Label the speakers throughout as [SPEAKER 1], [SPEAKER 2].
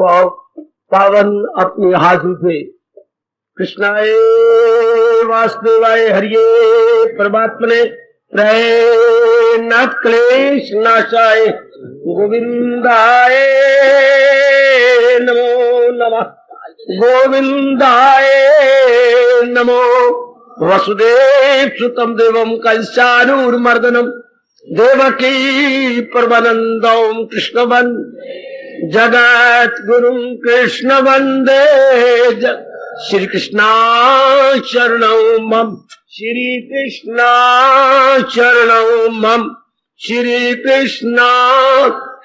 [SPEAKER 1] पावन अपने हाथों से कृष्णाय वासुदेवाय हरिये परमात्मने नाथ क्लेश नाशाय गोविंदाय नमो नमः गोविंदाय नमो वसुदेव सुतम देवम कंसानूरमर्दनम देवकी परमानंदम कृष्ण जगत गुरु कृष्ण वंदे श्री कृष्णा शरणौ मम श्री कृष्णा शरणौ मम श्री कृष्णा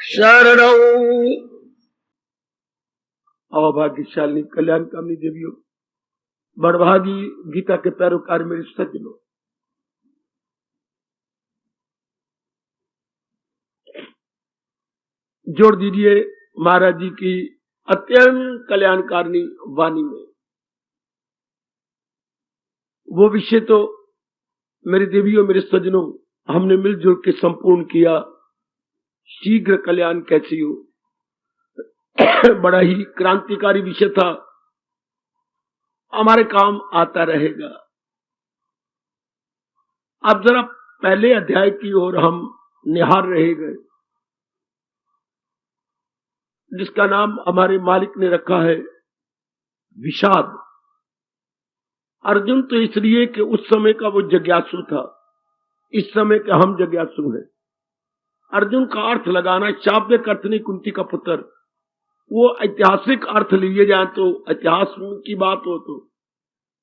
[SPEAKER 1] शरणौ। अभाग्यशाली कल्याणकामी देवियों, बड़भागी गीता के पैरोकार मेरे सज्जनों, जोड़ दीजिए महाराज जी की अत्यंत कल्याणकारिणी वाणी में। वो विषय तो मेरे देवियों मेरे सज्जनों हमने मिलजुल के संपूर्ण किया, शीघ्र कल्याण कैसे हो। बड़ा ही क्रांतिकारी विषय था, हमारे काम आता रहेगा। अब जरा पहले अध्याय की ओर हम निहार रहे गए, जिसका नाम हमारे मालिक ने रखा है विषाद। अर्जुन तो इसलिए कि उस समय का वो जिज्ञासु था, इस समय के हम जिज्ञासु हैं। अर्जुन का अर्थ लगाना शाब्दिक अर्थ नहीं, कुंती का पुत्र, वो ऐतिहासिक अर्थ लिए जाए तो इतिहास की बात हो, तो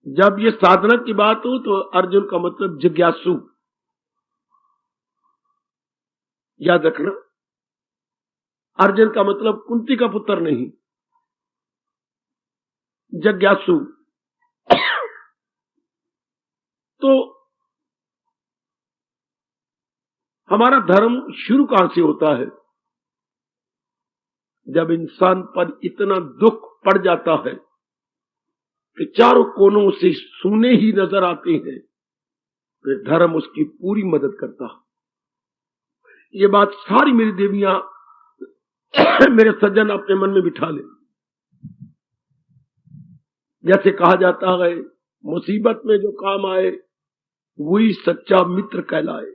[SPEAKER 1] जब ये साधना की बात हो तो अर्जुन का मतलब जिज्ञासु, याद रखना। अर्जुन का मतलब कुंती का पुत्र नहीं, जिज्ञासु। तो हमारा धर्म शुरू कहां से होता है? जब इंसान पर इतना दुख पड़ जाता है कि चारों कोनों से सूने ही नजर आते हैं, फिर धर्म उसकी पूरी मदद करता है। ये बात सारी मेरी देवियां मेरे सज्जन अपने मन में बिठा ले। जैसे कहा जाता है, मुसीबत में जो काम आए वही सच्चा मित्र कहलाए।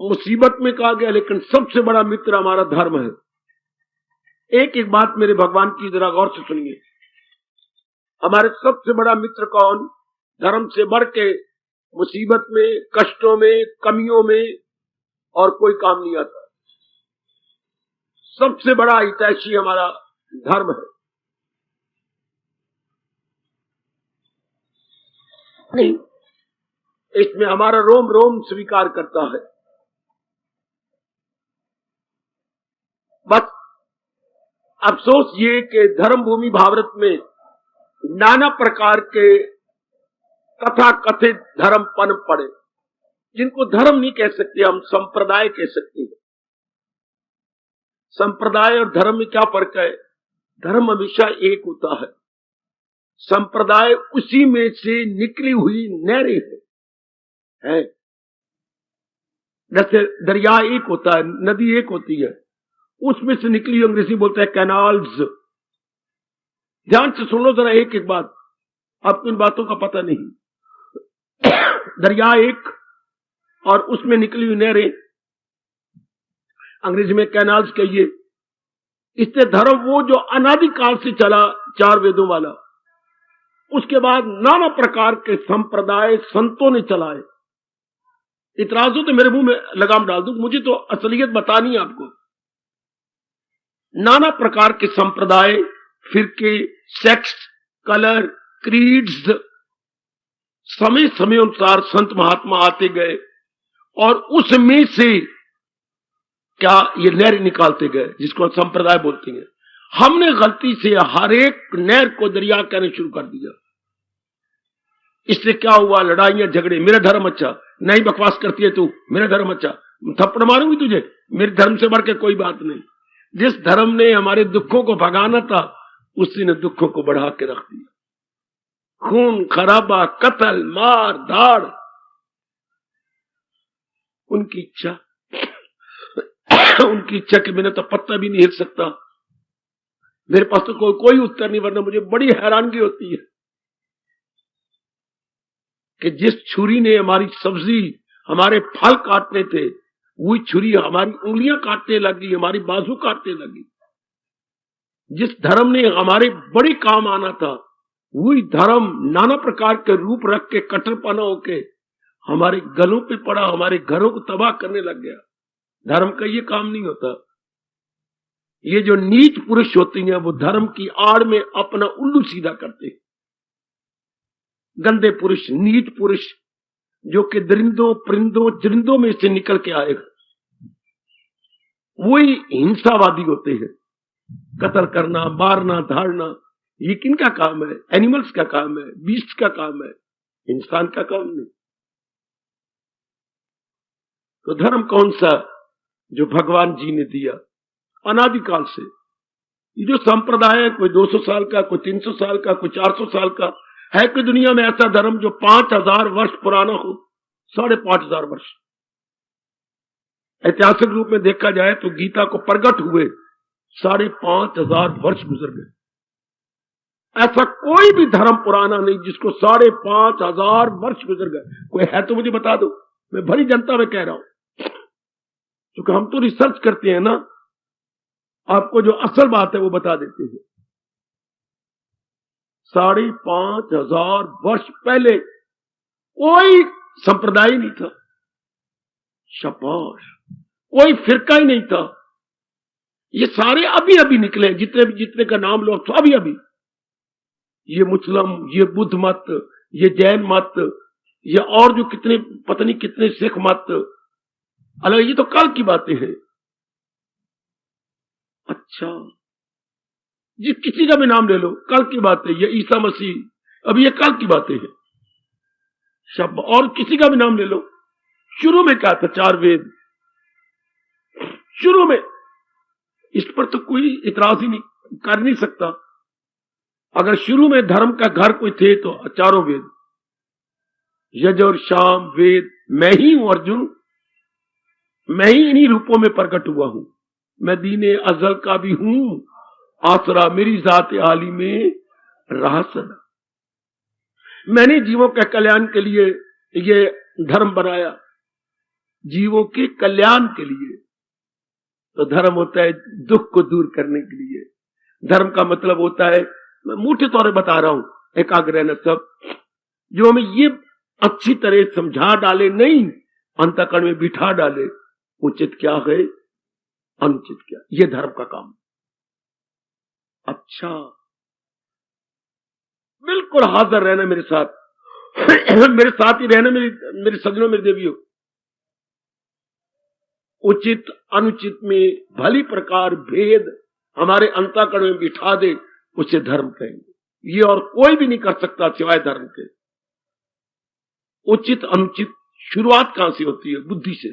[SPEAKER 1] मुसीबत में कहा गया, लेकिन सबसे बड़ा मित्र हमारा धर्म है। एक एक बात मेरे भगवान की जरा गौर से सुनिए। हमारे सबसे बड़ा मित्र कौन? धर्म से बढ़ के मुसीबत में, कष्टों में, कमियों में और कोई काम नहीं आता। सबसे बड़ा हितैषी हमारा धर्म है। नहीं, इसमें हमारा रोम रोम स्वीकार करता है। बस अफसोस ये कि धर्म भूमि भारत में नाना प्रकार के कथा कथित धर्म पनप पड़े, जिनको धर्म नहीं कह सकते, हम संप्रदाय कह सकते हैं। संप्रदाय और धर्म में क्या फर्क है? धर्म हमेशा एक होता है, संप्रदाय उसी में से निकली हुई नहरें है। जैसे दरिया एक होता है, नदी एक होती है, उसमें से निकली, अंग्रेजी बोलते हैं कैनाल्स। ध्यान से सुन लो जरा एक एक बात, आपको इन बातों का पता नहीं। दरिया एक और उसमें निकली हुई नहरें, अंग्रेजी में कैनाल्स कहिए। इससे धर्म वो जो अनादिकाल से चला, चार वेदों वाला, उसके बाद नाना प्रकार के संप्रदाय संतों ने चलाए। इतराज हो तो मेरे मुंह में लगाम डाल दूं, मुझे तो असलियत बतानी है आपको। नाना प्रकार के संप्रदाय, फिरके, सेक्ट, कलर, क्रीड्स, समय समय अनुसार संत महात्मा आते गए और उसमें से क्या ये नहर निकालते गए, जिसको संप्रदाय बोलते हैं। हमने गलती से हर एक नहर को दरिया कहने शुरू कर दिया। इससे क्या हुआ? लड़ाइयां झगड़े। मेरा धर्म अच्छा, नहीं बकवास करती है तू, मेरा धर्म अच्छा, थप्पड़ मारूंगी तुझे, मेरे धर्म से बढ़ के कोई बात नहीं। जिस धर्म ने हमारे दुखों को भगाना था, उसी ने दुखों को बढ़ा के रख दिया। खून खराबा, कत्ल, मार धाड़, उनकी इच्छा। उनकी इच्छा के बिना तो पत्ता भी नहीं हिल सकता। मेरे पास तो कोई उत्तर नहीं, वरना मुझे बड़ी हैरानगी होती है कि जिस छुरी ने हमारी सब्जी, हमारे फल काटने थे, वही छुरी हमारी उंगलियां काटने लगी, हमारी बाजू काटने लगी। जिस धर्म ने हमारे बड़े काम आना था, वही धर्म नाना प्रकार के रूप रख के कट्टरपना होके हमारे गलों पे पड़ा, हमारे घरों को तबाह करने लग गया। धर्म का ये काम नहीं होता। ये जो नीच पुरुष होते हैं, वो धर्म की आड़ में अपना उल्लू सीधा करते हैं। गंदे पुरुष, नीच पुरुष, जो कि दरिंदों, परिंदों, चरिंदों में से निकल के आएगा, वही हिंसावादी होते हैं। कत्ल करना, मारना, धारना, ये किनका काम है? एनिमल्स का काम है, बीस्ट का काम है, इंसान का काम नहीं। तो धर्म कौन सा? जो भगवान जी ने दिया अनादिकाल से। ये जो संप्रदाय है, कोई 200 साल का, कोई 300 साल का, कोई 400 साल का है। कोई दुनिया में ऐसा धर्म जो 5000 वर्ष पुराना हो? 5500 वर्ष। ऐतिहासिक रूप में देखा जाए तो गीता को प्रकट हुए 5500 वर्ष गुजर गए। ऐसा कोई भी धर्म पुराना नहीं जिसको 5500 वर्ष गुजर गए। कोई है तो मुझे बता दो। मैं भरी जनता में कह रहा हूं, क्योंकि हम तो रिसर्च करते हैं ना, आपको जो असल बात है वो बता देते हैं। 5500 वर्ष पहले कोई संप्रदाय नहीं था, शाबाश, कोई फिरका ही नहीं था। ये सारे अभी अभी निकले, जितने का नाम लो तो अभी अभी। ये मुस्लिम, ये बुद्ध मत, ये जैन मत, ये और जो कितने पता नहीं कितने सिख मत अलग, ये तो कल की बातें हैं। अच्छा, जिस किसी का भी नाम ले लो, कल की बात है। ये ईसा मसीह, अभी ये कल की बातें हैं। शब्द और किसी का भी नाम ले लो, शुरू में क्या था? 4 वेद। शुरू में इस पर तो कोई इतराज ही नहीं कर नहीं सकता। अगर शुरू में धर्म का घर कोई थे तो 4 वेद, यज और शाम वेद। मैं ही हूं अर्जुन, मैं ही इन्हीं रूपों में प्रकट हुआ हूं। मैं दीने अजल का भी हूं, आसरा मेरी जात आली में रहा सदा। मैंने जीवों के कल्याण के लिए ये धर्म बनाया, जीवों के कल्याण के लिए। तो धर्म होता है दुख को दूर करने के लिए। धर्म का मतलब होता है, मैं मोटे तौर पर बता रहा हूं, एकाग्र रहना सब, जो हमें ये अच्छी तरह समझा डाले, नहीं अंतःकरण में बिठा डाले, उचित क्या है, अनुचित क्या। ये धर्म का काम। अच्छा, बिल्कुल हाजिर रहना मेरे साथ मेरे साथ ही रहना, मेरे सज्जनों, मेरे देवियों। उचित अनुचित में भली प्रकार भेद हमारे अंतःकरण में बिठा दे, उसे धर्म कहेंगे। ये और कोई भी नहीं कर सकता सिवाय धर्म के। उचित अनुचित शुरुआत कहां से होती है? बुद्धि से।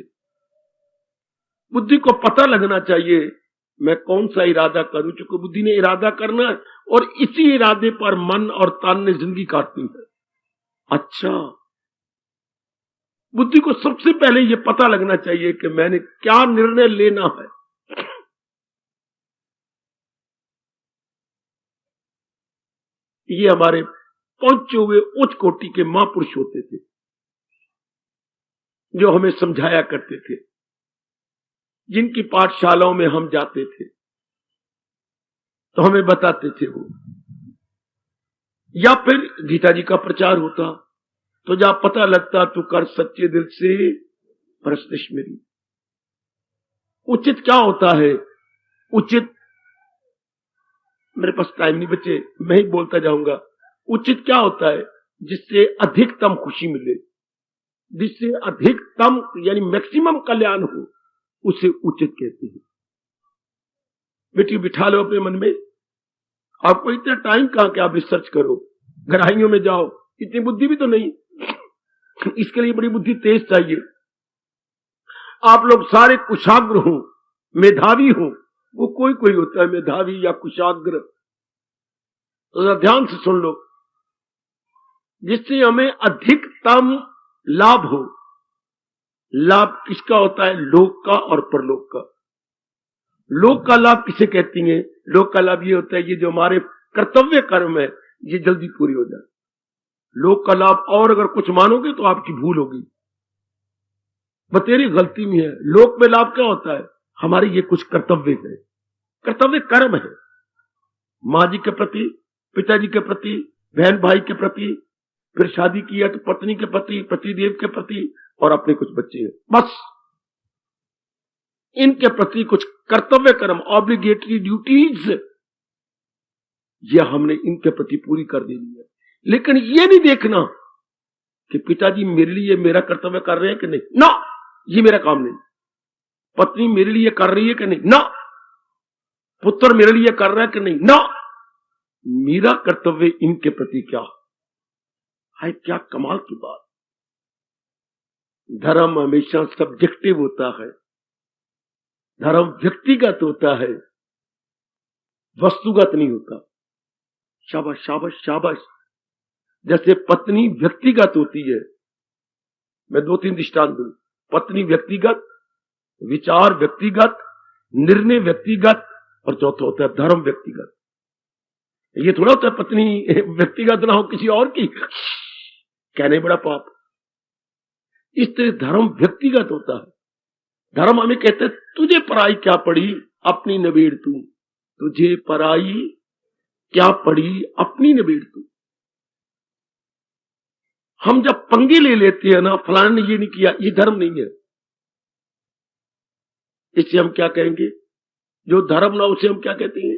[SPEAKER 1] बुद्धि को पता लगना चाहिए मैं कौन सा इरादा करूं, क्योंकि बुद्धि ने इरादा करना है और इसी इरादे पर मन और तन ने जिंदगी काटनी है। अच्छा, बुद्धि को सबसे पहले यह पता लगना चाहिए कि मैंने क्या निर्णय लेना है। ये हमारे पहुंचे हुए उच्च कोटि के महापुरुष होते थे, जो हमें समझाया करते थे, जिनकी पाठशालाओं में हम जाते थे तो हमें बताते थे वो। या फिर गीता जी का प्रचार होता तो जहां पता लगता तो कर सच्चे दिल से परस्तिश मेरी। उचित क्या होता है? उचित, मेरे पास टाइम नहीं बचे, मैं ही बोलता जाऊंगा। उचित क्या होता है? जिससे अधिकतम खुशी मिले, जिससे अधिकतम यानी मैक्सिमम कल्याण हो, उसे उचित कहते हैं। बेटी बिठा लो अपने मन में। आपको इतना टाइम कहां कि आप रिसर्च करो, गहराइयों में जाओ, इतनी बुद्धि भी तो नहीं। इसके लिए बड़ी बुद्धि तेज चाहिए। आप लोग सारे कुशाग्र हो, मेधावी हो। वो कोई कोई होता है मेधावी या कुशाग्र, तो ध्यान से सुन लो। जिससे हमें अधिकतम लाभ हो। लाभ किसका होता है? लोक का और परलोक का। लोक का लाभ किसे कहती हैं? लोक का लाभ ये होता है, ये जो हमारे कर्तव्य कर्म है ये जल्दी पूरी हो जाए। लोक का लाभ और अगर कुछ मानोगे तो आपकी भूल होगी, बतेरी गलती में है। लोक में लाभ क्या होता है? हमारे ये कुछ कर्तव्य है, कर्तव्य कर्म है, माँ जी के प्रति, पिताजी के प्रति, बहन भाई के प्रति, फिर शादी किया तो पत्नी के प्रति, पतिदेव के प्रति, और अपने कुछ बच्चे हैं, बस इनके प्रति कुछ कर्तव्य कर्म, ऑब्लिगेटरी ड्यूटीज, ये हमने इनके प्रति पूरी कर देनी है। लेकिन ये नहीं देखना कि पिताजी मेरे लिए मेरा कर्तव्य कर रहे हैं कि नहीं, ना, ये मेरा काम नहीं। पत्नी मेरे लिए कर रही है कि नहीं, ना। पुत्र मेरे लिए कर रहा है कि नहीं, ना। मेरा कर्तव्य इनके प्रति क्या है? क्या कमाल की बात। धर्म हमेशा सब्जेक्टिव होता है, धर्म व्यक्तिगत होता है, वस्तुगत नहीं होता। शाबाश शाबाश शाबाश। जैसे पत्नी व्यक्तिगत होती है, मैं 2-3 दृष्टांत दूं। पत्नी व्यक्तिगत, विचार व्यक्तिगत, निर्णय व्यक्तिगत, और चौथा होता है धर्म व्यक्तिगत। ये थोड़ा होता है पत्नी व्यक्तिगत ना हो किसी और की, कहने बड़ा पाप। इस तरह धर्म व्यक्तिगत होता है। धर्म हमें कहते हैं तुझे पराई क्या पड़ी अपनी नबेड़ तू, तुझे पराई क्या पड़ी अपनी नबेड़ तू। हम जब पंगे ले लेते हैं ना, फलाने ने ये नहीं किया, ये धर्म नहीं है। इससे हम क्या कहेंगे? जो धर्म ना उसे हम क्या कहते हैं?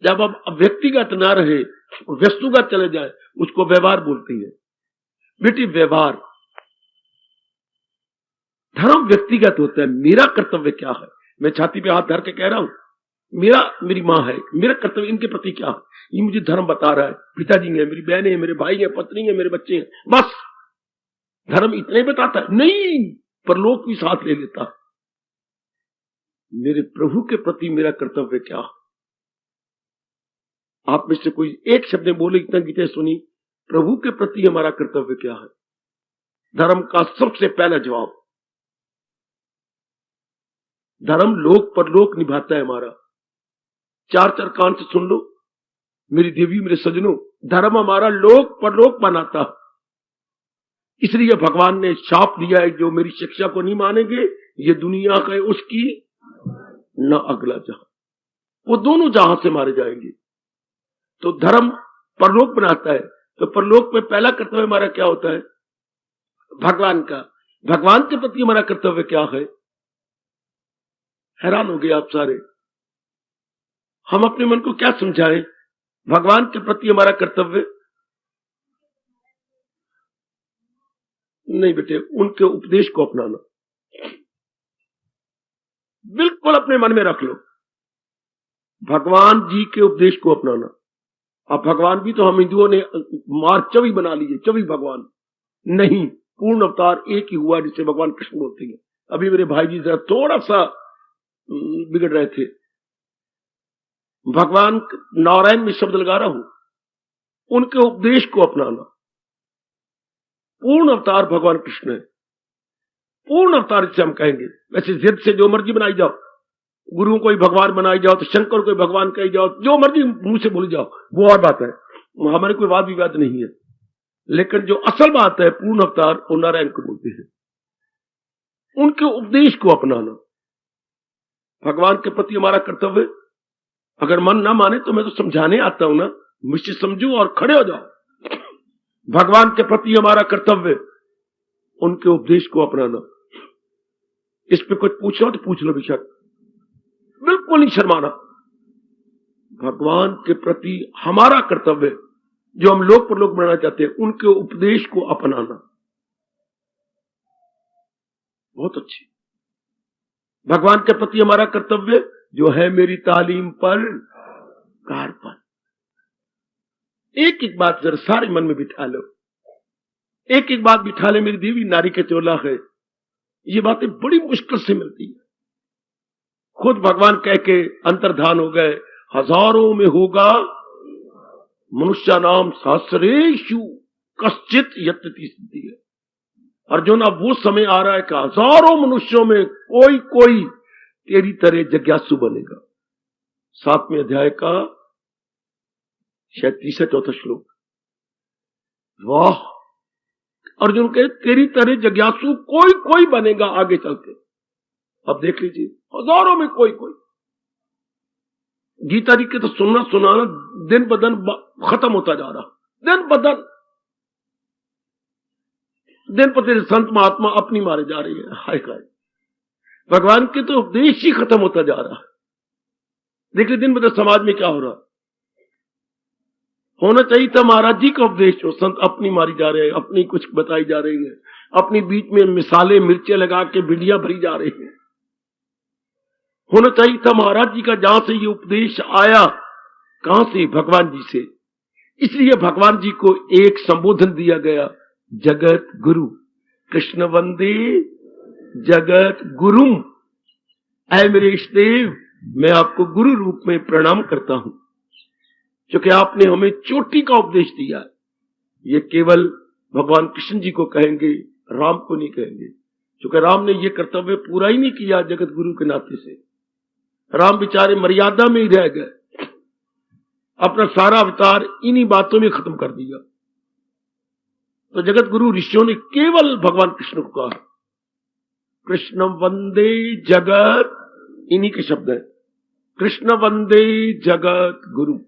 [SPEAKER 1] जब अब व्यक्तिगत ना रहे, वस्तुगत चले जाए, उसको व्यवहार बोलते हैं। बेटी व्यवहार, धर्म व्यक्तिगत होता है। मेरा कर्तव्य क्या है? मैं छाती पे हाथ धर के कह रहा हूं, मेरी माँ है, मेरा कर्तव्य इनके प्रति क्या है, ये मुझे धर्म बता रहा है। पिताजी है, मेरी बहन है, मेरे भाई है, पत्नी है, मेरे बच्चे हैं, बस धर्म इतना ही बताता है? नहीं, परलोक भी साथ ले लेता है। मेरे प्रभु के प्रति मेरा कर्तव्य क्या है? आप में से कोई एक शब्द बोले, इतना गीते सुनी, प्रभु के प्रति हमारा कर्तव्य क्या है? धर्म का सबसे पहला जवाब, धर्म लोक परलोक निभाता है हमारा। 4 कान से सुन लो मेरी देवी, मेरे सजनों, धर्म हमारा लोक परलोक बनाता। इसलिए भगवान ने शाप दिया है, जो मेरी शिक्षा को नहीं मानेंगे ये दुनिया का है उसकी न अगला जहां, वो दोनों जहां से मारे जाएंगे। तो धर्म परलोक बनाता है। तो परलोक में पहला कर्तव्य हमारा क्या होता है? भगवान का। भगवान के प्रति हमारा कर्तव्य क्या है? हैरान हो गए आप सारे। हम अपने मन को क्या समझाएं? भगवान के प्रति हमारा कर्तव्य नहीं बेटे, उनके उपदेश को अपनाना। बिल्कुल अपने मन में रख लो, भगवान जी के उपदेश को अपनाना। अब भगवान भी तो हम हिंदुओं ने मार चवी बना ली है, चवी भगवान नहीं, पूर्ण अवतार एक ही हुआ जिसे भगवान कृष्ण बोलते हैं। अभी मेरे भाई जी जरा थोड़ा सा बिगड़ रहे थे। भगवान नारायण में शब्द लगा रहा हूं, उनके उपदेश को अपनाना। पूर्ण अवतार भगवान कृष्ण है, पूर्ण अवतार जिसे हम कहेंगे। वैसे जिद से जो मर्जी बनाई जाओ, गुरुओं को ही भगवान बनाई जाओ, तो शंकर को भगवान कही जाओ, जो मर्जी मुंह से बोली जाओ, वो और बात है, हमारे कोई वाद विवाद नहीं है। लेकिन जो असल बात है, पूर्ण अवतार वो नारायण को बोलते हैं। उनके उपदेश को अपनाना भगवान के प्रति हमारा कर्तव्य। अगर मन ना माने तो मैं तो समझाने आता हूं ना, मुझसे समझो और खड़े हो जाओ। भगवान के प्रति हमारा कर्तव्य, उनके उपदेश को अपनाना। इस पे कुछ पूछो तो पूछ लो बेशक, बिल्कुल नहीं शर्माना। भगवान के प्रति हमारा कर्तव्य, जो हम लोक परलोक बनाना चाहते हैं, उनके उपदेश को अपनाना। बहुत अच्छी। भगवान के प्रति हमारा कर्तव्य जो है, मेरी तालीम पर कार्पण। एक एक बात जरा सारे मन में बिठा लो, एक एक बात बिठा ले। मेरी देवी नारी के चोला है, ये बातें बड़ी मुश्किल से मिलती है। खुद भगवान कह के अंतर्धान हो गए, हजारों में होगा मनुष्य नाम सहस्रेषु कश्चित यत्ति सिद्धि है। अर्जुन, अब वो समय आ रहा है कि हजारों मनुष्यों में कोई कोई तेरी तरह जिज्ञासु बनेगा। 7वें अध्याय का शायद 3-4 श्लोक। वाह! अर्जुन कहे तेरी तरह जिज्ञासु कोई कोई बनेगा आगे चल के। अब देख लीजिए, हजारों में कोई कोई। गीता जी के तो सुनना सुनाना दिन ब दिन खत्म होता जा रहा, दिन ब दिन प्रतिदिन संत महात्मा अपनी मारे जा रही है। हाय हाय, भगवान के तो उपदेश ही खत्म होता जा रहा है। देखिए दिन ब दिन समाज में क्या हो रहा। होना चाहिए था महाराज जी का उपदेश हो, संत अपनी मारी जा रहे हैं, अपनी कुछ बताई जा रही है, अपनी बीच में मिसालें मिर्चें लगा के भिंडियां भरी जा रही हैं। होना चाहिए था महाराज जी का, जहां से ये उपदेश आया, कहां से? भगवान जी से। इसलिए भगवान जी को एक संबोधन दिया गया, जगत गुरु। कृष्ण वंदे जगत गुरुम। ऐ मेरे इष्टदेव, मैं आपको गुरु रूप में प्रणाम करता हूं, क्योंकि आपने हमें चोटी का उपदेश दिया। ये केवल भगवान कृष्ण जी को कहेंगे, राम को नहीं कहेंगे, क्योंकि राम ने ये कर्तव्य पूरा ही नहीं किया जगत गुरु के नाते से। राम बेचारे मर्यादा में ही रह गए, अपना सारा अवतार इन्हीं बातों में खत्म कर दिया। तो जगत गुरु ऋषियों ने केवल भगवान कृष्ण को कहा। कृष्ण वंदे जगत, इन्हीं के शब्द है, कृष्ण वंदे जगत गुरु।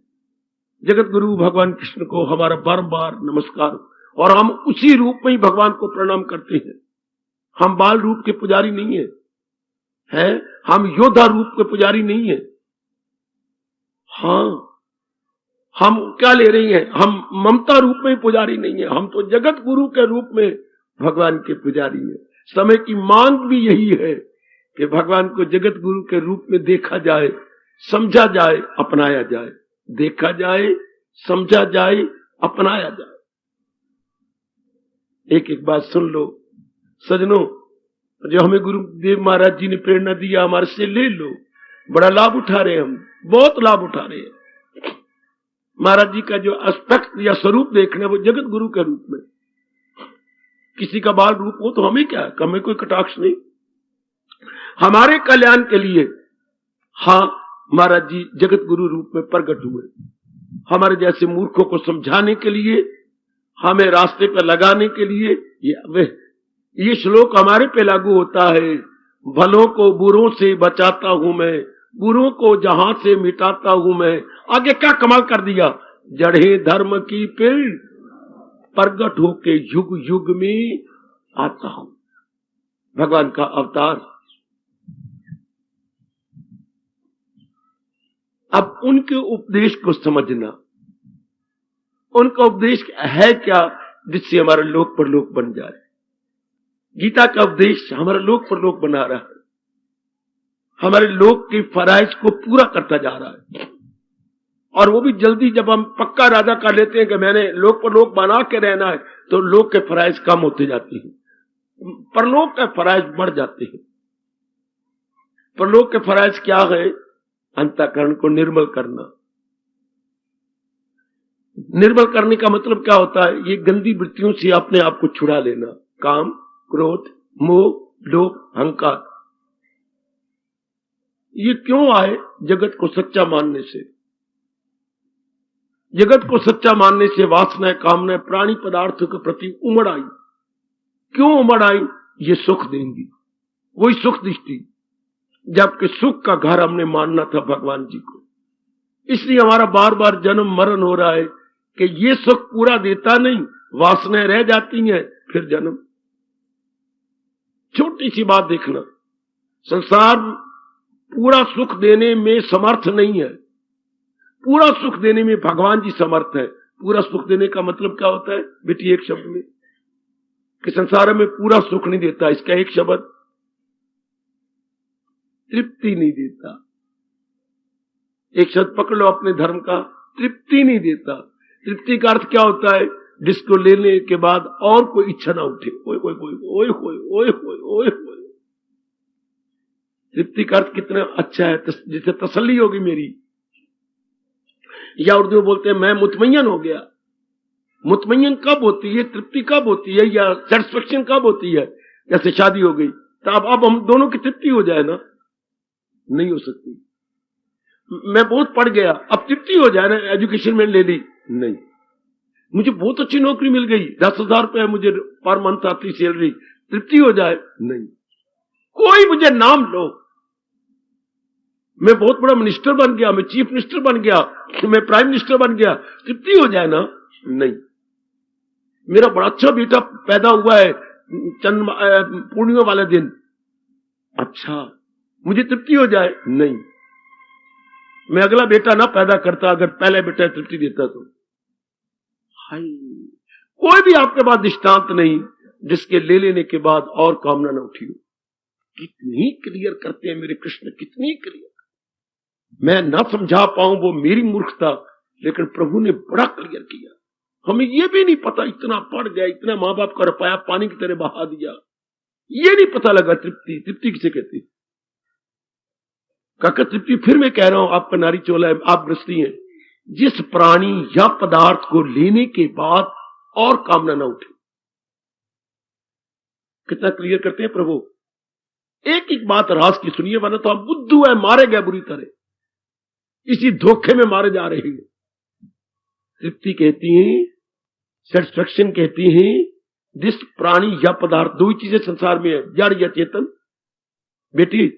[SPEAKER 1] जगत गुरु भगवान कृष्ण को हमारा बारंबार नमस्कार, और हम उसी रूप में ही भगवान को प्रणाम करते हैं। हम बाल रूप के पुजारी नहीं है, हम योद्धा रूप के पुजारी नहीं है। हाँ, हम क्या ले रही हैं? हम ममता रूप में पुजारी नहीं है, हम तो जगत गुरु के रूप में भगवान के पुजारी हैं। समय की मांग भी यही है कि भगवान को जगत गुरु के रूप में देखा जाए, समझा जाए, अपनाया जाए। देखा जाए, समझा जाए, अपनाया जाए। एक एक बात सुन लो सजनों, जो हमें गुरुदेव महाराज जी ने प्रेरणा दिया, हमारे से ले लो। बड़ा लाभ उठा रहे हैं हम, बहुत लाभ उठा रहे हैं। महाराज जी का जो एस्पेक्ट या स्वरूप देखना है वो जगत गुरु के रूप में। किसी का बाल रूप हो तो हमें क्या, हमें कोई कटाक्ष नहीं, हमारे कल्याण के लिए। हाँ, महाराज जी जगत गुरु रूप में प्रकट हुए, हमारे जैसे मूर्खों को समझाने के लिए, हमें रास्ते पर लगाने के लिए। ये श्लोक हमारे पे लागू होता है। भलों को बुरों से बचाता हूं मैं, बुरों को जहां से मिटाता हूं मैं। आगे क्या कमाल कर दिया, जड़े धर्म की पेड़ प्रगट होके युग युग में आता हूं। भगवान का अवतार। अब उनके उपदेश को समझना, उनका उपदेश है क्या जिससे हमारा लोक परलोक बन जाए। गीता का उपदेश हमारा लोक परलोक बना रहा है, हमारे लोक के फराइज को पूरा करता जा रहा है। और वो भी जल्दी, जब हम पक्का राजा कर लेते हैं कि मैंने लोक परलोक बना के रहना है, तो लोक के फराइज कम होते जाते हैं, परलोक के फराइज बढ़ जाते हैं। परलोक के फराइज क्या है? अंतःकरण को निर्मल करना। निर्मल करने का मतलब क्या होता है? ये गंदी वृत्तियों से अपने आप को छुड़ा लेना। काम, क्रोध, मोह, लोभ, अहंकार। ये क्यों आए? जगत को सच्चा मानने से। जगत को सच्चा मानने से वासनाएं, कामनाएं, प्राणी पदार्थों के प्रति उमड़ आई। क्यों उमड़ आई? ये सुख देंगी, वही सुख दृष्टि। जबकि सुख का घर हमने मानना था भगवान जी को। इसलिए हमारा बार बार जन्म मरण हो रहा है कि ये सुख पूरा देता नहीं, वासनाएं रह जाती हैं, फिर जन्म। छोटी सी बात देखना, संसार पूरा सुख देने में समर्थ नहीं है। पूरा सुख देने में भगवान जी समर्थ है। पूरा सुख देने का मतलब क्या होता है बेटी? एक शब्द में कि संसार में पूरा सुख नहीं देता, इसका एक शब्द तृप्ति नहीं देता। एक शब्द पकड़ लो अपने धर्म का, तृप्ति नहीं देता। तृप्ति का अर्थ क्या होता है? जिसको लेने के बाद और कोई इच्छा ना उठे। ओए ओए ओए ओए ओए ओए ओए। तृप्ति का अर्थ कितना अच्छा है, जिसे तसल्ली होगी मेरी, या उर्दू में बोलते हैं मैं मुतमय्यन हो गया। मुतमय्यन कब होती है, तृप्ति कब होती है, या सेटिस्फेक्शन कब होती है? जैसे शादी हो गई तो अब हम दोनों की तृप्ति हो जाए ना, नहीं हो सकती। मैं बहुत पढ़ गया, अब तृप्ति हो जाए ना, एजुकेशन में ले ली, नहीं। मुझे बहुत अच्छी नौकरी मिल गई, 10,000 रुपए मुझे पर मंथ आती सैलरी, तृप्ति हो जाए, नहीं। कोई मुझे नाम लो, मैं बहुत बड़ा मिनिस्टर बन गया, मैं चीफ मिनिस्टर बन गया, मैं प्राइम मिनिस्टर बन गया, तृप्ति हो जाए ना, नहीं। मेरा बड़ा अच्छा बेटा पैदा हुआ है पूर्णिमा वाले दिन, अच्छा, मुझे तृप्ति हो जाए, नहीं। मैं अगला बेटा ना पैदा करता अगर पहले बेटा तृप्ति देता तो। हाय, कोई भी आपके पास दृष्टांत नहीं जिसके ले लेने के बाद और कामना न उठी हो। कितनी क्लियर करते हैं मेरे कृष्ण, कितनी क्लियर। मैं ना समझा पाऊं वो मेरी मूर्खता, लेकिन प्रभु ने बड़ा क्लियर किया। हमें ये भी नहीं पता, इतना पढ़ गया, इतना मां बाप का रुपया पानी की तरह बहा दिया, ये नहीं पता लगा तृप्ति। तृप्ति किसे कहती? काका तृप्ति फिर मैं कह रहा हूं, आपका नारी चोला है, आप गृहस्थी हैं, जिस प्राणी या पदार्थ को लेने के बाद और कामना न उठे। कितना क्लियर करते हैं प्रभु। एक एक बात रास की सुनिए, वरना तो आप बुद्धू है, मारे गए बुरी तरह, इसी धोखे में मारे जा रहे हैं। तृप्ति कहती हैं, सेटिस्फेक्शन कहती हैं, जिस प्राणी या पदार्थ, दो ही चीजें संसार में है, जड़ या चेतन। बेटी,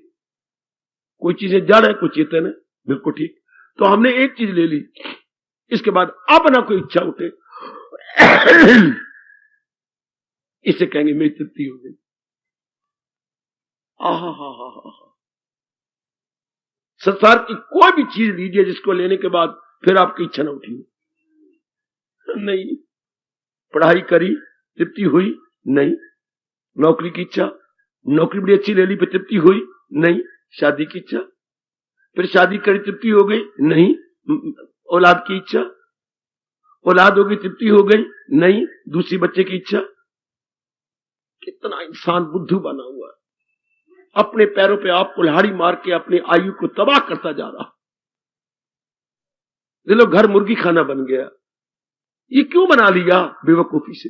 [SPEAKER 1] कोई चीजें जड़ है, कोई चेतन है, बिल्कुल ठीक। तो हमने एक चीज ले ली, इसके बाद अब ना कोई इच्छा उठे, इसे कहेंगे मेरी तृप्ति हो गई। संसार की कोई भी चीज लीजिए जिसको लेने के बाद फिर आपकी इच्छा ना उठी, नहीं। पढ़ाई करी, तृप्ति हुई, नहीं। नौकरी की इच्छा, नौकरी बड़ी अच्छी ले ली, फिर तृप्ति हुई, नहीं। शादी की इच्छा, फिर शादी करी, तृप्ति हो गई, नहीं। औलाद की इच्छा, औलाद हो गई, तृप्ति हो गई, नहीं। दूसरी बच्चे की इच्छा। कितना इंसान बुद्धू बना हुआ है, अपने पैरों पे आप कुल्हाड़ी मार के अपनी आयु को तबाह करता जा रहा। दिलो घर मुर्गी खाना बन गया। ये क्यों बना लिया? बेवकूफी से।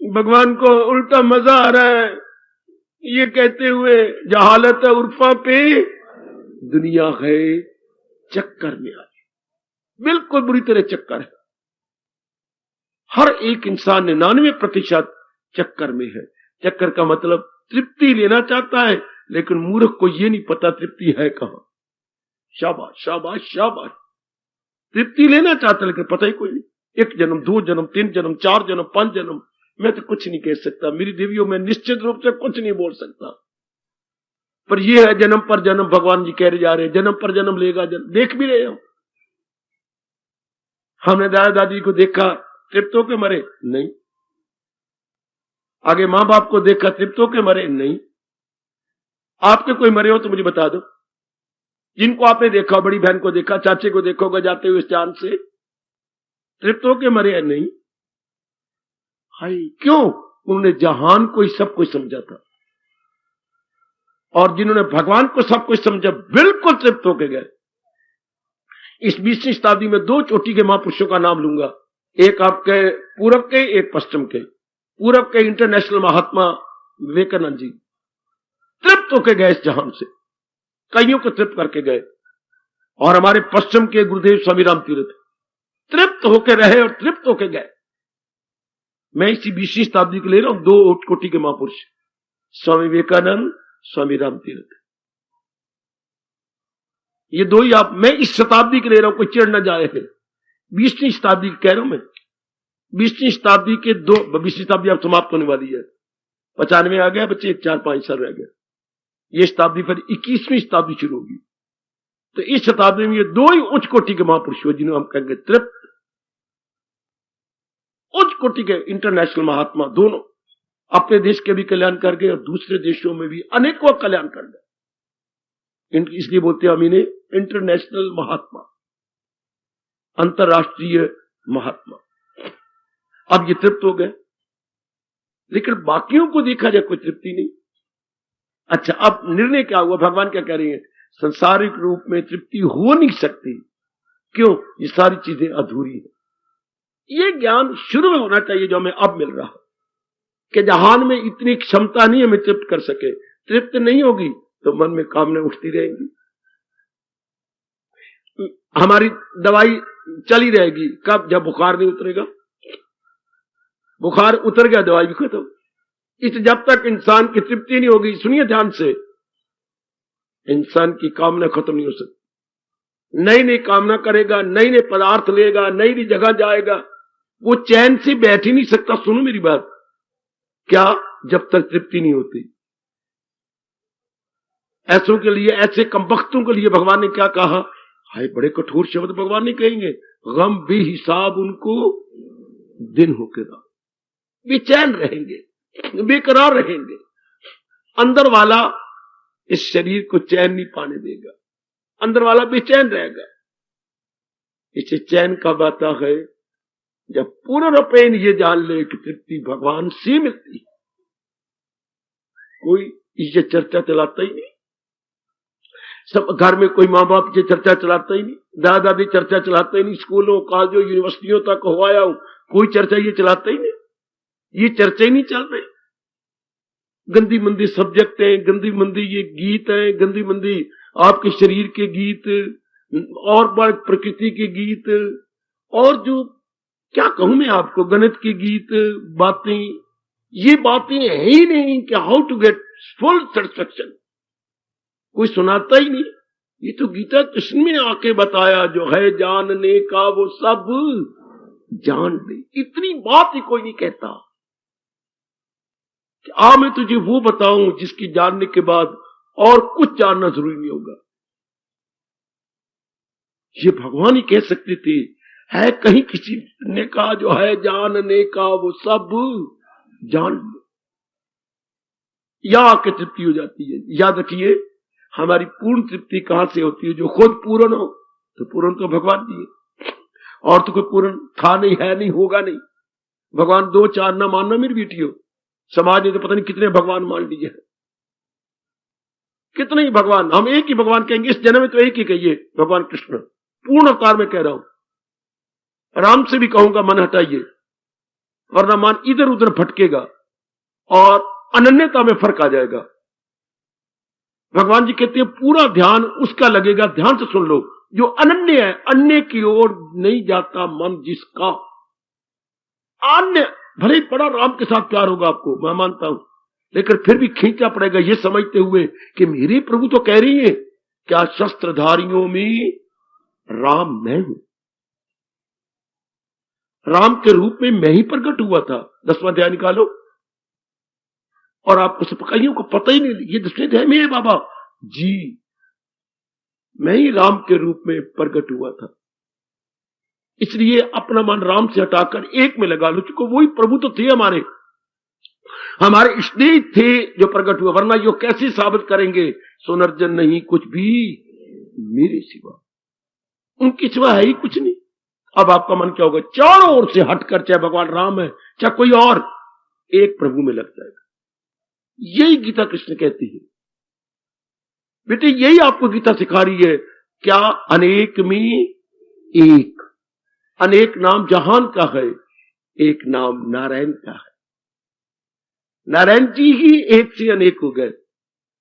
[SPEAKER 1] भगवान को उल्टा मजा आ रहा है ये कहते हुए, जहालत है उर्फा पे, दुनिया है चक्कर में आई। बिल्कुल बुरी तरह चक्कर है। हर एक इंसान 99% चक्कर में है। चक्कर का मतलब तृप्ति लेना चाहता है, लेकिन मूर्ख को यह नहीं पता तृप्ति है कहां। शाबाश शाबाश शाबाश। तृप्ति लेना चाहता है, लेकिन पता ही कोई नहीं। 1 जन्म, 2 जन्म, 3 जन्म, 4 जन्म, 5 जन्म, मैं तो कुछ नहीं कह सकता। मेरी देवियों में निश्चित रूप से कुछ नहीं बोल सकता। पर यह है, जन्म पर जन्म भगवान जी कह रहे जा रहे हैं, जन्म पर जन्म लेगा जन्म। देख भी रहे हो, हमने दादा दादी को देखा, तृप्त होके मरे? नहीं। आगे मां बाप को देखा, तृप्त होके मरे? नहीं। आपके कोई मरे हो तो मुझे बता दो। जिनको आपने देखा, बड़ी बहन को देखा, चाचे को देखा होगा जाते हुए इस चांद से, तृप्त होके मरे या नहीं? हाय, क्यों? उन्होंने जहान को ही सब कुछ समझा था, और जिन्होंने भगवान को सब कुछ समझा बिल्कुल तृप्त होके गए। इस 20वीं शताब्दी में 2 चोटी के महापुरुषों का नाम लूंगा, एक आपके पूरब के, एक पश्चिम के। पूरब के इंटरनेशनल महात्मा विवेकानंद जी तृप्त होके गए इस जहान से, कईयों को तृप्त करके गए। और हमारे पश्चिम के गुरुदेव स्वामी राम तीर्थ तृप्त होके रहे और तृप्त होके गए। मैं इसी 20वीं शताब्दी को ले रहा हूं, 2 कोटि के महापुरुष, स्वामी विवेकानंद, स्वामी राम तीर्थ। ये 2 ही आप, मैं इस शताब्दी के ले रहा हूं, कोई चिढ़ न जाए है। 20वीं शताब्दी कह रहा हूं मैं, 20वीं शताब्दी के 2, 20वीं शताब्दी अब समाप्त होने वाली है, 95 आ गया बच्चे, 4-5 साल रह गए। ये शताब्दी फिर 21वीं शताब्दी शुरू होगी। तो इस शताब्दी में ये 2 ही उच्च कोटि के महापुरुष हुए, जिन्हें हम कहेंगे तृप्त। उच्च कोटि के इंटरनेशनल महात्मा, दोनों अपने देश के भी कल्याण कर गए और दूसरे देशों में भी अनेकों कल्याण कर गए। इसलिए बोलते हैं हम इन्हें इंटरनेशनल महात्मा, अंतरराष्ट्रीय महात्मा। अब ये तृप्त हो गए, लेकिन बाकियों को देखा जाए कोई तृप्ति नहीं। अच्छा, अब निर्णय क्या हुआ? भगवान क्या कह रही है? संसारिक रूप में तृप्ति हो नहीं सकती। क्यों? ये सारी चीजें अधूरी है। ये ज्ञान शुरू में होना चाहिए जो हमें अब मिल रहा है कि जहान में इतनी क्षमता नहीं हमें तृप्त कर सके। तृप्त नहीं होगी तो मन में कामना उठती रहेंगी, हमारी दवाई चली रहेगी। कब? जब बुखार नहीं उतरेगा। बुखार उतर गया, दवाई भी खत्म। इस जब तक इंसान की तृप्ति नहीं होगी, सुनिए ध्यान से, इंसान की कामना खत्म नहीं हो सकती। नई नई कामना करेगा, नई नई पदार्थ लेगा, नई नई जगह जाएगा, वो चैन से बैठ ही नहीं सकता। सुनो मेरी बात, क्या? जब तक तृप्ति नहीं होती। ऐसों के लिए, ऐसे कमबख्तों के लिए भगवान ने क्या कहा? हाय, बड़े कठोर शब्द भगवान नहीं कहेंगे। गम बेहिसाब उनको दिन होके रात, बेचैन रहेंगे, बेकरार रहेंगे। अंदर वाला इस शरीर को चैन नहीं पाने देगा, अंदर वाला बेचैन रहेगा। इसे चैन कब आता है? जब पूर्ण रूपेण ये जान ले कि तृप्ति भगवान से मिलती है। कोई ये चर्चा चलाता ही नहीं, सब घर में कोई माँ बाप ये चर्चा चलाता ही नहीं, दादा दादी चर्चा चलाता ही नहीं, स्कूलों कॉलेजों यूनिवर्सिटियों तक हो आया हूं, कोई चर्चा ये चलाता ही नहीं। ये चर्चा ही नहीं चल रही। गंदी मंदी सब्जेक्ट है, गंदी मंदी ये गीत है, गंदी मंदी आपके शरीर के गीत, और बड़ प्रकृति के गीत, और जो क्या कहूं मैं आपको, गणित के गीत, बातें, ये बातें है ही नहीं कि how to get full satisfaction. कोई सुनाता ही नहीं। ये तो गीता कृष्ण में आके बताया, जो है जानने का वो सब जान ले। इतनी बात ही कोई नहीं कहता कि आ मैं तुझे वो बताऊं जिसकी जानने के बाद और कुछ जानना जरूरी नहीं होगा। ये भगवान ही कह सकते थे। है कहीं किसी ने कहा, जो है जानने का वो सब जान लो, या आके तृप्ति हो जाती है। याद रखिए, हमारी पूर्ण तृप्ति कहां से होती है? जो खुद पूर्ण हो। तो पूर्ण तो भगवान दिए, और तो कोई पूर्ण था नहीं, है नहीं, होगा नहीं। भगवान दो चार ना मानना मेरी बेटी हो। समाज ने तो पता नहीं कितने भगवान मान लिए हैं, कितने ही भगवान। हम एक ही भगवान कहेंगे, इस जन्म में तो एक ही कहिए, भगवान कृष्ण। पूर्ण अवतार में कह रहा हूं, राम से भी कहूंगा मन हटाइए, वरना मन इधर उधर भटकेगा और अनन्यता में फर्क आ जाएगा। भगवान जी कहते हैं पूरा ध्यान उसका लगेगा। ध्यान से सुन लो, जो अनन्य है, अन्य की ओर नहीं जाता मन जिसका। अन्य भले ही बड़ा राम के साथ प्यार होगा आपको, मैं मानता हूं, लेकिन फिर भी खींचा पड़ेगा ये समझते हुए कि मेरे प्रभु तो कह रही है, क्या शस्त्रधारियों में राम मैं हूं। राम के रूप में मैं ही प्रकट हुआ था। 10वां अध्याय निकालो, और आपको सिपाहियों को पता ही नहीं, ये 10वें अध्याय में है बाबा जी, मैं ही राम के रूप में प्रकट हुआ था। इसलिए अपना मन राम से हटाकर एक में लगा लो, चूंकि वही प्रभु तो थे, हमारे इष्टदेव थे जो प्रकट हुआ। वरना यो कैसे साबित करेंगे सुनर्जन नहीं कुछ भी मेरे सिवा, उनकी सिवा है ही कुछ नहीं। अब आपका मन क्या होगा? चारों ओर से हटकर, चाहे भगवान राम है चाहे कोई और, एक प्रभु में लग जाएगा। यही गीता कृष्ण कहती है। बेटे यही आपको गीता सिखा रही है। क्या? अनेक में एक। अनेक नाम जहान का है, एक नाम नारायण का है। नारायण जी ही एक से अनेक हो गए।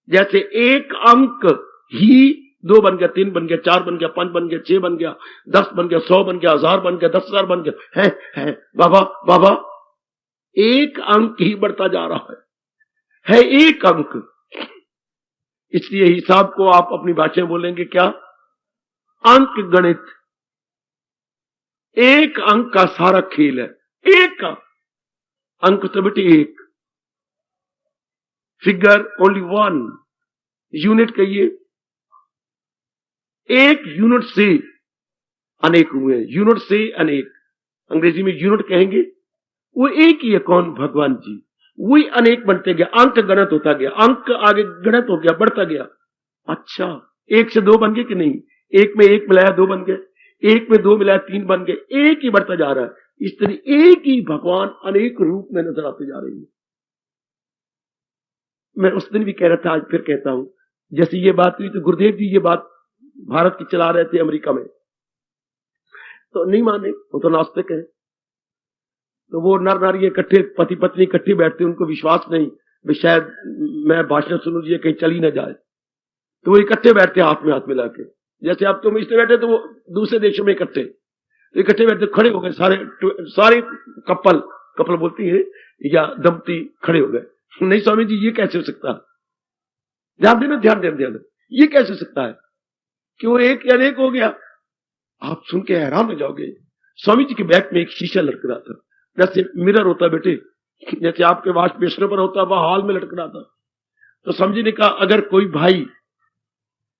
[SPEAKER 1] जैसे एक अंक ही 2 बन गया, 3 बन गया, 4 बन गया, 5 बन गया, 6 बन गया, 10 बन गया, 100 बन गया, 1000 बन गया, 10,000 बन गया। है बाबा, एक अंक ही बढ़ता जा रहा है एक अंक। इसलिए हिसाब को आप अपनी भाषा में बोलेंगे क्या? अंक गणित। एक अंक का सारा खेल है। एक का अंक तो बेटे एक, फिगर ओनली 1 यूनिट कहिए। एक यूनिट से अनेक हुए, यूनिट से अनेक, अंग्रेजी में यूनिट कहेंगे। वो एक ही है, कौन? भगवान जी। वही अनेक बनते गया, अंक गणित होता गया, अंक आगे गणित हो गया, बढ़ता गया। अच्छा, 1 से 2 बन गए कि नहीं? 1 में 1 मिलाया 2 बन गए, 1 में 2 मिलाया 3 बन गए, एक ही बढ़ता जा रहा है। इस तरह एक ही भगवान अनेक रूप में नजर आते जा रहे हैं। मैं उस दिन भी कह रहा था, आज फिर कहता हूं। जैसे ये बात हुई तो गुरुदेव जी ये बात भारत की चला रहे थे अमेरिका में, तो नहीं माने, वो तो नास्तिक है। तो वो नर नारी इकट्ठे, पति पत्नी इकट्ठे बैठते, उनको विश्वास नहीं भी शायद मैं भाषण सुनूं ये कहीं चली ना जाए, तो वो इकट्ठे बैठते हाथ में हाथ मिला के। जैसे अब तुम इसमें बैठे तो वो दूसरे देशों में इकट्ठे बैठते, खड़े हो गए सारे कपल बोलती है या दंपति खड़े हो गए। नहीं स्वामी जी ये कैसे हो सकता है? ध्यान देना, ये कैसे हो सकता है कि वो एक या अनेक हो गया? आप सुन के हैरान हो जाओगे। स्वामी जी के बैग में एक शीशा लटक रहा था, जैसे मिरर होता है बेटे, जैसे आपके वॉश बेसिन पर होता है, वह हॉल में लटक रहा था। तो स्वामी जी ने कहा अगर कोई भाई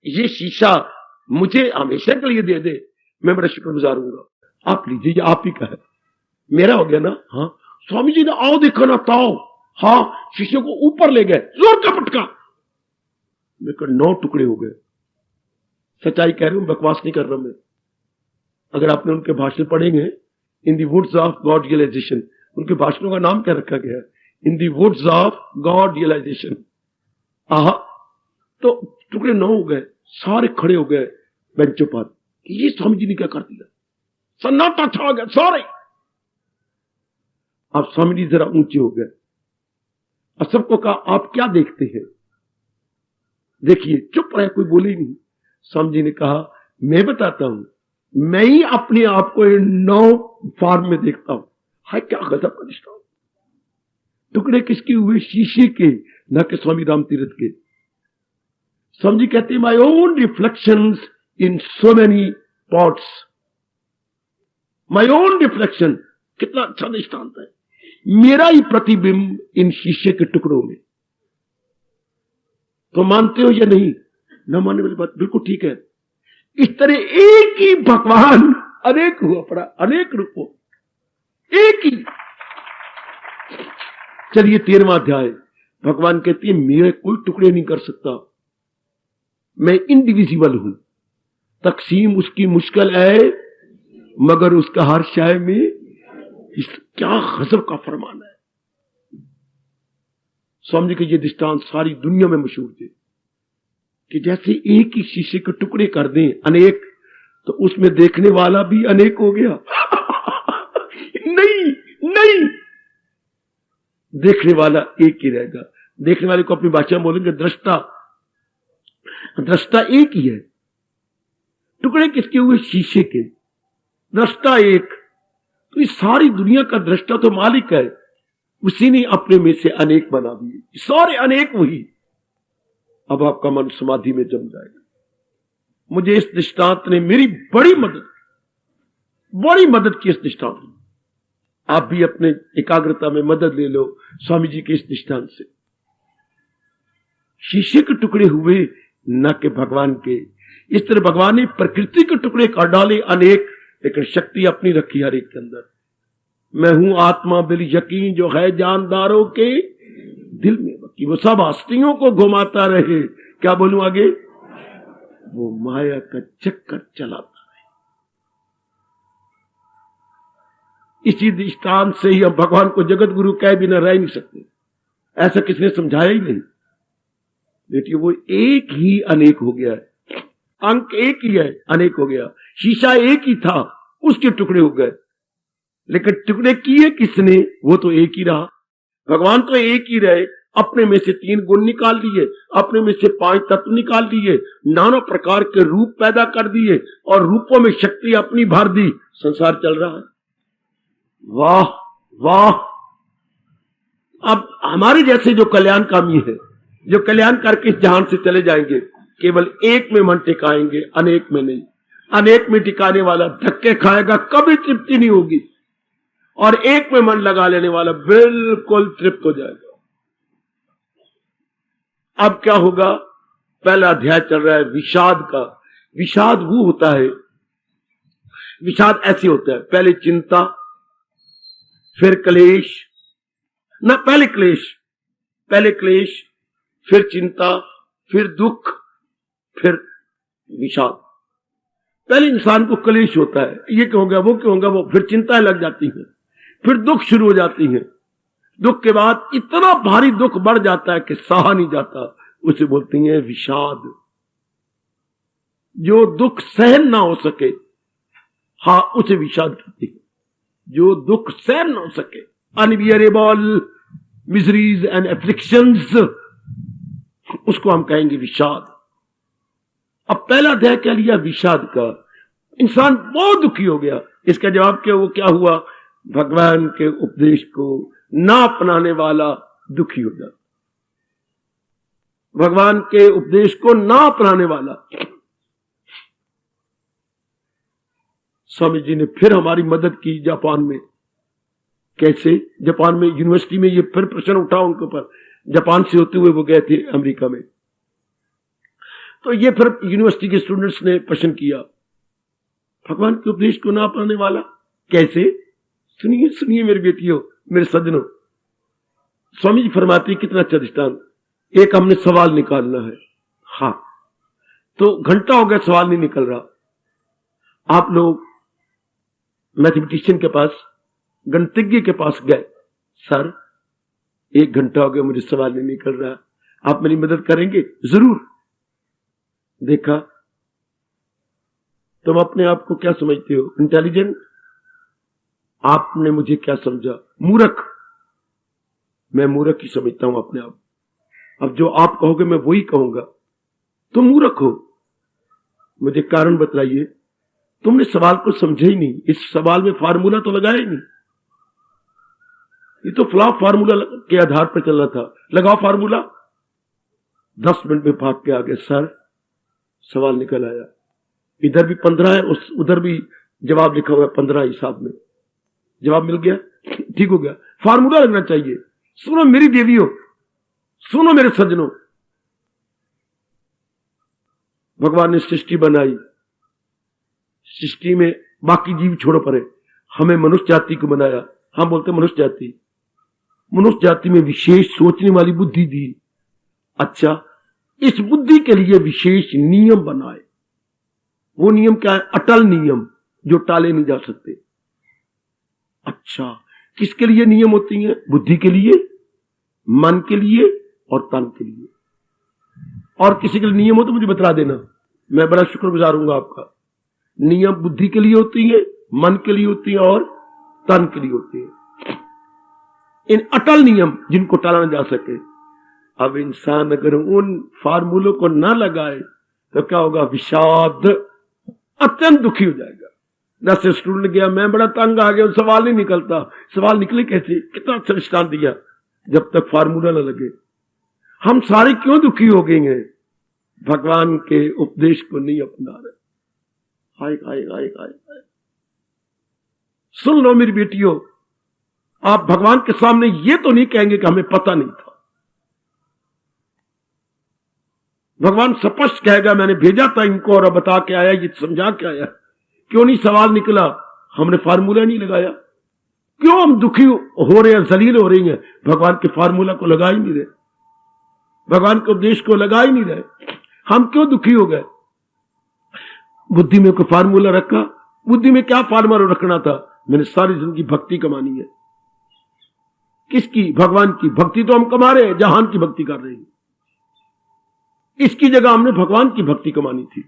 [SPEAKER 1] ये शीशा मुझे हमेशा के लिए दे दे, मैं बड़ा शुक्रगुजार हूंगा। आप लीजिए, ये आप ही का है, मेरा हो गया ना। हाँ स्वामी जी ने आओ देखो ना ताओ, हाँ शीशे को ऊपर ले गए, जोर का पटका, मेरे को 9 टुकड़े हो गए। सच्चाई कह रही हूं, बकवास नहीं कर रहा मैं। अगर आपने उनके भाषण पढ़ेंगे, इन दी वुड्स ऑफ गॉड रियलाइजेशन, उनके भाषणों का नाम क्या रखा गया है? इन दी वुड्स ऑफ गॉड रियलाइजेशन। आहा, तो टुकड़े 9 हो गए, सारे खड़े हो गए बेंचों पर कि ये स्वामी जी ने क्या कर दिया, सन्नाटा छा गया सारे। अब स्वामी जी जरा ऊंचे हो गए और सबको कहा आप क्या देखते हैं? देखिए चुप रहे, कोई बोले ही नहीं। स्वामी जी ने कहा मैं बताता हूं, मैं ही अपने आप को इन 9 फॉर्म में देखता हूं। हाय क्या गजब का दृष्टांत। टुकड़े किसके हुए? शीशे के, न कि स्वामी राम तीर्थ के। स्वामी जी कहते हैं my own reflections in so many pots, my own reflection. कितना अच्छा दृष्टांत है, मेरा ही प्रतिबिंब इन शीशे के टुकड़ों में। तो मानते हो या नहीं? न मानने वाली बात, बिल्कुल ठीक है। इस तरह एक ही भगवान अनेक हुआ पड़ा, अनेक रूपों, एक ही। चलिए 13वां अध्याय, भगवान कहती है मेरे कोई टुकड़े नहीं कर सकता, मैं इंडिविजिबल हूं। तकसीम उसकी मुश्किल है मगर उसका हर शय में। क्या गजब का फरमान है। स्वामी जी के ये दृष्टांत सारी दुनिया में मशहूर थे कि जैसे एक ही शीशे के टुकड़े कर दें अनेक, तो उसमें देखने वाला भी अनेक हो गया। नहीं, देखने वाला एक ही रहेगा। देखने वाले को अपनी भाषा में बोलेंगे दृष्टा एक ही है। टुकड़े किसके हुए? शीशे के। दृष्टा एक, तो इस सारी दुनिया का दृष्टा तो मालिक है, उसी ने अपने में से अनेक बना दिए, सारे अनेक वही। अब आपका मन समाधि में जम जाएगा। मुझे इस दृष्टांत ने मेरी बड़ी मदद की। इस दृष्टांत ने आप भी अपने एकाग्रता में मदद ले लो स्वामी जी के इस दृष्टांत से। शीशे के टुकड़े हुए न कि भगवान के। इस तरह भगवान ने प्रकृति के टुकड़े कर डाले अनेक, लेकिन शक्ति अपनी रखी हर एक के अंदर। मैं हूं आत्मा बिल यकीन जो है जानदारों के दिल में बकी, वो सब हस्तियों को घुमाता रहे। क्या बोलूं आगे? वो माया का चक्कर चलाता रहे। इसी दृष्टांत से ही हम भगवान को जगत गुरु कह बिना रह नहीं सकते। ऐसा किसने समझाया ही नहीं। देखिए वो एक ही अनेक हो गया है, अंक एक ही है, अनेक हो गया। शीशा एक ही था, उसके टुकड़े हो गए, लेकिन टुकड़े किए किसने? वो तो एक ही रहा। भगवान तो एक ही रहे, अपने में से 3 गुण निकाल दिए, अपने में से 5 तत्व निकाल दिए, नाना प्रकार के रूप पैदा कर दिए और रूपों में शक्ति अपनी भर दी। संसार चल रहा है। वाह वाह। अब हमारे जैसे जो कल्याणकामी है, जो कल्याण करके इस जहान से चले जाएंगे, केवल एक में मन टिकाएंगे, अनेक में नहीं। अनेक में टिकाने वाला धक्के खाएगा, कभी तृप्ति नहीं होगी, और एक में मन लगा लेने वाला बिल्कुल तृप्त हो जाएगा। अब क्या होगा? पहला अध्याय चल रहा है विषाद का। विषाद वो होता है, विषाद ऐसे होता है, पहले चिंता, फिर क्लेश, ना पहले क्लेश, फिर चिंता, फिर दुख, फिर विषाद। पहले इंसान को क्लेश होता है, ये क्यों होगा, वो क्यों होगा, वो फिर चिंताएं लग जाती हैं, फिर दुख शुरू हो जाती हैं। दुख के बाद इतना भारी दुख बढ़ जाता है कि सहा नहीं जाता, उसे बोलती हैं विषाद। जो दुख सहन ना हो सके, हाँ उसे विषाद कहती है। जो दुख सहन न हो सके, अनबियरेबल मिजरीज एंड एफ्लिक्शंस, उसको हम कहेंगे विषाद। अब पहला अध्याय कह लिया विषाद का, इंसान बहुत दुखी हो गया। इसका जवाब क्या, वो क्या हुआ, भगवान के उपदेश को ना अपनाने वाला दुखी हो जाता। भगवान के उपदेश को ना अपनाने वाला। स्वामी जी ने फिर हमारी मदद की जापान में। कैसे? जापान में यूनिवर्सिटी में ये फिर प्रश्न उठा उनके ऊपर। जापान से होते हुए वो गए थे अमेरिका में, तो ये फिर यूनिवर्सिटी के स्टूडेंट्स ने प्रश्न किया, भगवान के उपदेश को ना अपनाने वाला कैसे? सुनिए सुनिए मेरी बेटियों, मेरे सज्जनों, स्वामी जी फरमाते हैं कितना अच्छा दृष्टांत। एक हमने सवाल निकालना है, हाँ, तो घंटा हो गया सवाल नहीं निकल रहा। आप लोग मैथमेटिशियन के पास, गणितज्ञ के पास गए, सर 1 घंटा हो गया मुझे सवाल नहीं निकल रहा, आप मेरी मदद करेंगे? जरूर। देखा, तुम अपने आप को क्या समझते हो? इंटेलिजेंट। आपने मुझे क्या समझा? मूर्ख। मैं मूर्ख ही समझता हूं अपने आप। अब जो आप कहोगे मैं वही कहूंगा। तुम मूर्ख हो। मुझे कारण बतलाइए। तुमने सवाल को समझा ही नहीं। इस सवाल में फार्मूला तो लगाया ही नहीं। ये तो फ्लॉप फार्मूला के आधार पर चल रहा था। लगाओ फार्मूला। 10 मिनट में भाग के आ गए, सर सवाल निकल आया, इधर भी 15 है, उधर भी जवाब लिखा हुआ है 15 हिसाब में, जवाब मिल गया, ठीक हो गया। फार्मूला लगना चाहिए। सुनो मेरी देवियों, सुनो मेरे सज्जनों, भगवान ने सृष्टि बनाई, सृष्टि में बाकी जीव छोड़ो परे, हमें मनुष्य जाति को बनाया। हम बोलते मनुष्य जाति, मनुष्य जाति में विशेष सोचने वाली बुद्धि दी। अच्छा, इस बुद्धि के लिए विशेष नियम बनाए। वो नियम क्या है? अटल नियम, जो टाले नहीं जा सकते। अच्छा, किसके लिए नियम होती हैं? बुद्धि के लिए, मन के लिए और तन के लिए। और किसी के लिए नियम हो तो मुझे बता देना, मैं बड़ा शुक्रगुजार हूंगा आपका। नियम बुद्धि के लिए होती है, मन के लिए होती है और तन के लिए होती है। इन अटल नियम जिनको टाला ना जा सके। अब इंसान अगर उन फार्मूलों को ना लगाए तो क्या होगा? विषाद, अत्यंत दुखी हो जाएगा। जैसे स्टूडेंट गया, मैं बड़ा तंग आ गया, सवाल नहीं निकलता। सवाल निकले कैसे? कितना अच्छा दृष्टांत दिया, जब तक फार्मूला ना लगे। हम सारे क्यों दुखी हो गए हैं? भगवान के उपदेश को नहीं अपना रहे। हाय हाय हाय हाय हाय। सुन लो मेरी बेटियों, आप भगवान के सामने ये तो नहीं कहेंगे कि हमें पता नहीं था। भगवान स्पष्ट कहेगा, मैंने भेजा था इनको और बता के आया, ये समझा के आया। क्यों नहीं सवाल निकला? हमने फार्मूला नहीं लगाया। क्यों हम दुखी हो रहे हैं, जलील हो रही हैं? भगवान के फार्मूला को लगा ही नहीं रहे, भगवान के उपदेश को लगा ही नहीं रहे। हम क्यों दुखी हो गए? बुद्धि में कोई फार्मूला रखा? बुद्धि में क्या फार्मूला रखना था? मैंने सारी जिंदगी भक्ति कमानी है। किसकी? भगवान की। भक्ति तो हम कमा रहे हैं, जहान की भक्ति कर रहे हैं। इसकी जगह हमने भगवान की भक्ति कमानी थी।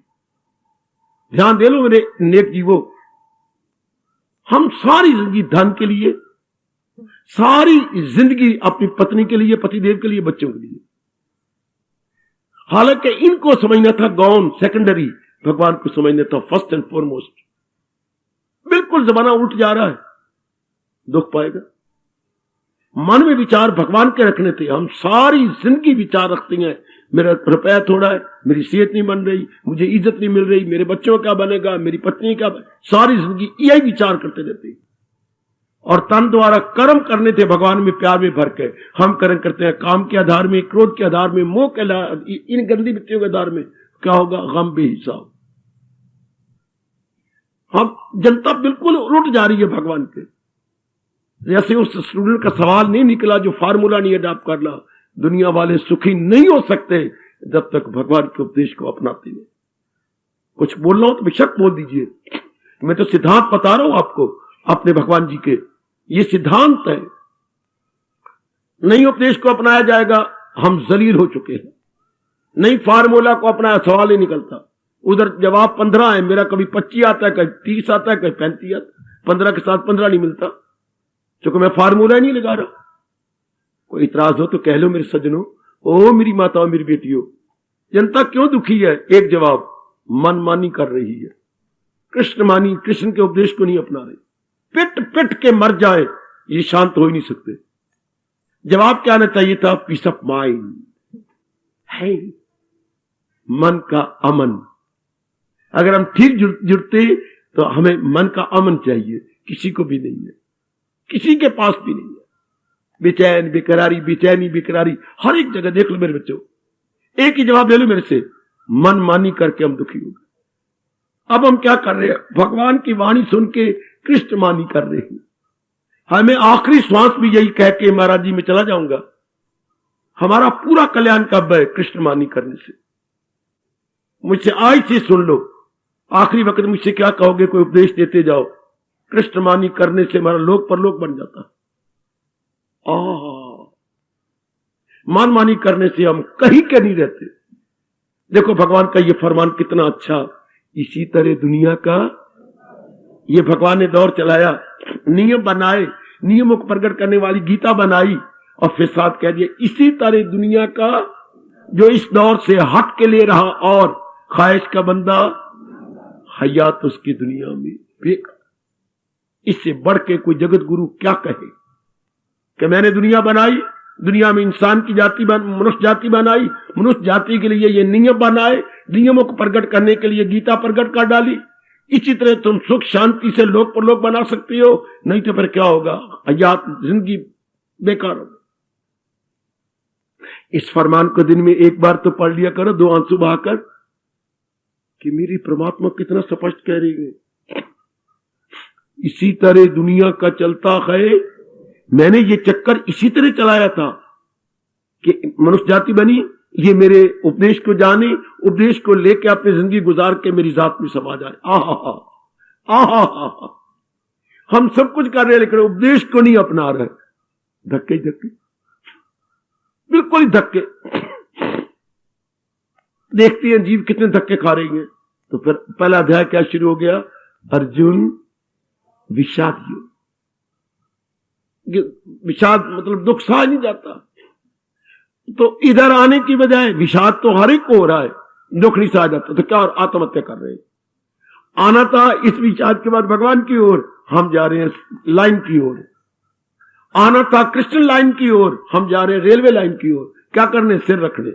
[SPEAKER 1] ध्यान दे लो मेरे नेक जीवो, हम सारी जिंदगी धन के लिए, सारी जिंदगी अपनी पत्नी के लिए, पतिदेव के लिए, बच्चों के लिए। हालांकि इनको समझना था गौन, सेकेंडरी। भगवान को समझना था फर्स्ट एंड फॉरमोस्ट। बिल्कुल जमाना उल्ट जा रहा है, दुख पाएगा। मन में विचार भगवान के रखने थे। हम सारी जिंदगी विचार रखते हैं, मेरा रुपया थोड़ा है, मेरी सेहत नहीं बन रही, मुझे इज्जत नहीं मिल रही, मेरे बच्चों का बनेगा, मेरी पत्नी का। सारी जिंदगी यही विचार करते रहते। और तन द्वारा कर्म करने थे भगवान में प्यार में भर के। हम कर्म करते हैं काम के आधार में, क्रोध के आधार में, मोह के आधार, इन गंदी वृत्तियों के आधार में। क्या होगा? गम बेहिसाब। हम जनता बिल्कुल उलट जा रही है भगवान के। जैसे उस स्टूडेंट का सवाल नहीं निकला जो फार्मूला नहीं अडॉप्ट कर ला। दुनिया वाले सुखी नहीं हो सकते जब तक भगवान के उपदेश को अपनाते हैं। कुछ बोल रहा हूं तो बेशक बोल दीजिए, मैं तो सिद्धांत बता रहा हूं आपको अपने भगवान जी के। ये सिद्धांत है। नहीं उपदेश को अपनाया जाएगा, हम जलील हो चुके हैं। नहीं फार्मूला को अपनाया, सवाल ही निकलता। उधर जवाब 15 है, मेरा कभी 25 आता है, कभी 30 आता है, कभी 35 आता है। 15 के साथ 15 नहीं मिलता, क्योंकि मैं फार्मूला नहीं लगा रहा। कोई इतराज हो तो कह लो मेरे सज्जनों, ओ मेरी माताओं, मेरी बेटियों, जनता क्यों दुखी है? एक जवाब, मनमानी कर रही है, कृष्ण मानी, कृष्ण के उपदेश को नहीं अपना रही, पिट पिट के मर जाए, ये शांत हो ही नहीं सकते। जवाब क्या आना चाहिए था? पीस ऑफ माइंड है, मन का अमन। अगर हम ठीक जुड़ते तो हमें मन का अमन चाहिए, किसी को भी नहीं है, किसी के पास भी नहीं है। बेचैन बेकरारी, बेचैनी बेकरारी हर एक जगह देख लो मेरे बच्चों। एक ही जवाब ले लो मेरे से, मनमानी करके हम दुखी हो गए। अब हम क्या कर रहे हैं? भगवान की वाणी सुन के कृष्ण मानी कर रहे हैं। हमें आखिरी श्वास भी यही कह के महाराज जी मैं चला जाऊंगा। हमारा पूरा कल्याण कब है? कृष्ण मानी करने से। मुझसे आज से सुन लो, आखिरी वक्त मुझसे क्या कहोगे? कोई उपदेश देते जाओ। कृष्ण मानी करने से हमारा लोक परलोक बन जाता। मान मानी करने से हम कहीं के नहीं रहते। देखो भगवान का ये फरमान कितना अच्छा। इसी तरह दुनिया का, ये भगवान ने दौर चलाया, नियम बनाए, नियमों को प्रकट करने वाली गीता बनाई, और फिर साथ कह दिया इसी तरह दुनिया का जो इस दौर से हट के ले रहा और ख्वाहिश का बंदा हयात उसकी दुनिया में बेकार। इससे बढ़ के कोई जगत गुरु क्या कहे कि मैंने दुनिया बनाई, दुनिया में इंसान की जाति मनुष्य जाति बनाई, मनुष्य जाति के लिए ये नियम बनाए, नियमों को प्रकट करने के लिए गीता प्रकट कर डाली। इसी तरह तुम सुख शांति से लोक परलोक बना सकते हो, नहीं तो फिर क्या होगा? हयात जिंदगी बेकार होगी। इस फरमान को दिन में एक बार तो पढ़ लिया करो, 2 आंसू बहाकर, कि मेरी परमात्मा कितना स्पष्ट कह रही है। इसी तरह दुनिया का चलता है। मैंने ये चक्कर इसी तरह चलाया था कि मनुष्य जाति बनी, ये मेरे उपदेश को जाने, उपदेश को लेके अपनी जिंदगी गुजार के मेरी जात में समा जाए। आहा, हम सब कुछ कर रहे हैं लेकिन उपदेश को नहीं अपना रहे। धक्के धक्के, बिल्कुल ही धक्के। देखते हैं जीव कितने धक्के खा रही हैं। तो फिर पहला अध्याय क्या शुरू हो गया? अर्जुन विषाद योग। विषाद मतलब दुख सहा नहीं जाता, तो इधर आने की बजाय विषाद तो हर एक को हो रहा है, दुख नहीं सहा जाता, तो क्या और आत्महत्या कर रहे हैं। आना था इस विषाद के बाद भगवान की ओर, हम जा रहे हैं लाइन की ओर। आना था कृष्ण लाइन की ओर, हम जा रहे हैं रेलवे लाइन की ओर। क्या करने? सिर रखने।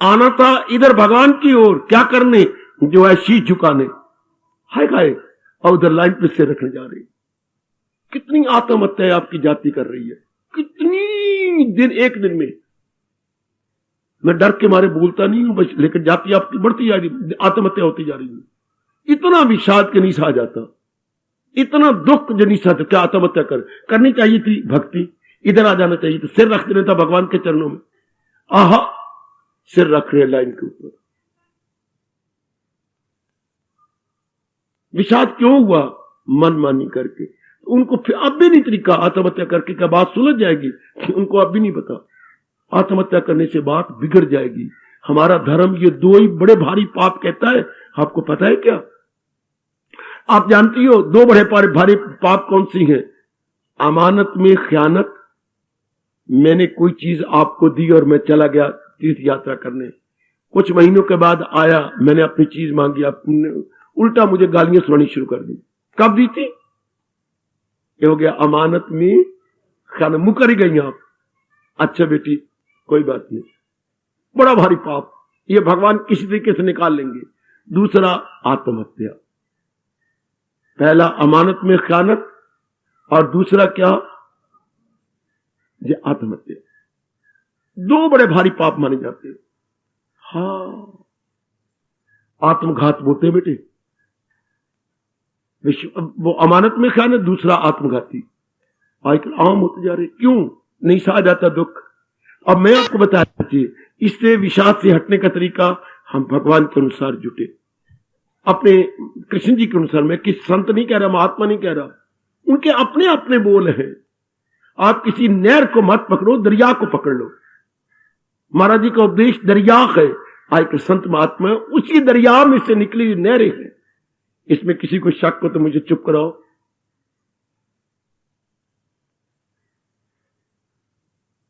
[SPEAKER 1] आना था इधर भगवान की ओर, क्या करने? जो है शीश झुकाने। हाय हाय, और उधर लाइन पे सिर रखने जा रहे हैं। कितनी आत्महत्या आपकी जाति कर रही है, कितनी दिन, एक दिन में। मैं डर के मारे बोलता नहीं हूं बस, लेकिन जाति आपकी बढ़ती जा रही, आत्महत्या होती जा रही है। इतना विषाद के नहीं सहा जाता, इतना दुख जो नहीं सहता, क्या आत्महत्या करनी चाहिए थी? भक्ति, इधर आ जाना चाहिए था, सिर रख देना था भगवान के चरणों में। आहा, सिर रख रहे लाइन के ऊपर। विषाद क्यों हुआ? मनमानी करके। उनको फिर अब भी नहीं तरीका, आत्महत्या करके क्या बात सुलझ जाएगी? उनको अब भी नहीं पता, आत्महत्या करने से बात बिगड़ जाएगी। हमारा धर्म ये 2 ही बड़े भारी पाप कहता है, आपको पता है क्या? आप जानती हो 2 बड़े भारी पाप कौन सी हैं? अमानत में खयानत। मैंने कोई चीज आपको दी और मैं चला गया तीर्थ यात्रा करने, कुछ महीनों के बाद आया, मैंने अपनी चीज मांगी, आपने उल्टा मुझे गालियां सुनानी शुरू कर दी। कब दी थी? ये हो गया अमानत में खयानत। मुकर ही गई आप। अच्छा बेटी कोई बात नहीं, बड़ा भारी पाप, ये भगवान किसी तरीके से निकाल लेंगे। दूसरा आत्महत्या। पहला अमानत में खयानत और दूसरा क्या? ये आत्महत्या। 2 बड़े भारी पाप माने जाते हैं। हाँ, आत्मघात बोलते बेटे, वो अमानत में खयानत, दूसरा आत्मघाती। आजकल आम होते जा रहे। क्यों नहीं सहा जाता दुख? अब मैं आपको बता दीजिए, इससे विषाद से हटने का तरीका, हम भगवान के अनुसार जुटे, अपने कृष्ण जी के अनुसार। मैं किस संत नहीं कह रहा, महात्मा नहीं कह रहा, उनके अपने अपने बोल हैं। आप किसी नहर को मत पकड़ो, दरिया को पकड़ लो। महाराज जी का उपदेश दरिया है, आज के संत महात्मा उसी दरिया में से निकली नहरें हैं। इसमें किसी को शक हो तो मुझे चुप कराओ।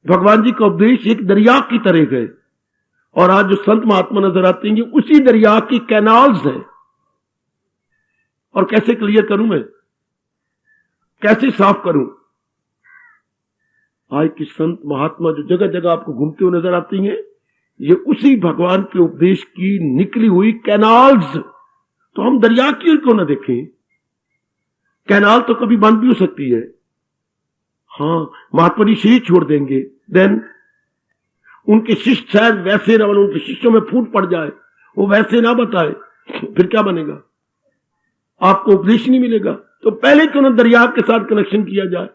[SPEAKER 1] भगवान जी का उपदेश एक दरिया की तरह गए, और आज जो संत महात्मा नजर आते हैं उसी दरिया की कैनाल्स है। और कैसे क्लियर करूं मैं, कैसे साफ करूं? आज की संत महात्मा जो जगह जगह आपको घूमते हुए नजर आती हैं, ये उसी भगवान के उपदेश की निकली हुई कैनाल्स। तो हम दरिया की ओर क्यों ना देखें? कैनाल तो कभी बंद भी हो सकती है। हाँ, महात्मा जी शरीर छोड़ देंगे, देन उनके शिष्य शायद वैसे ना, उनके शिष्यों में फूट पड़ जाए, वो वैसे ना बताए, फिर क्या बनेगा? आपको उपदेश नहीं मिलेगा। तो पहले क्यों ना दरिया के साथ कनेक्शन किया जाए?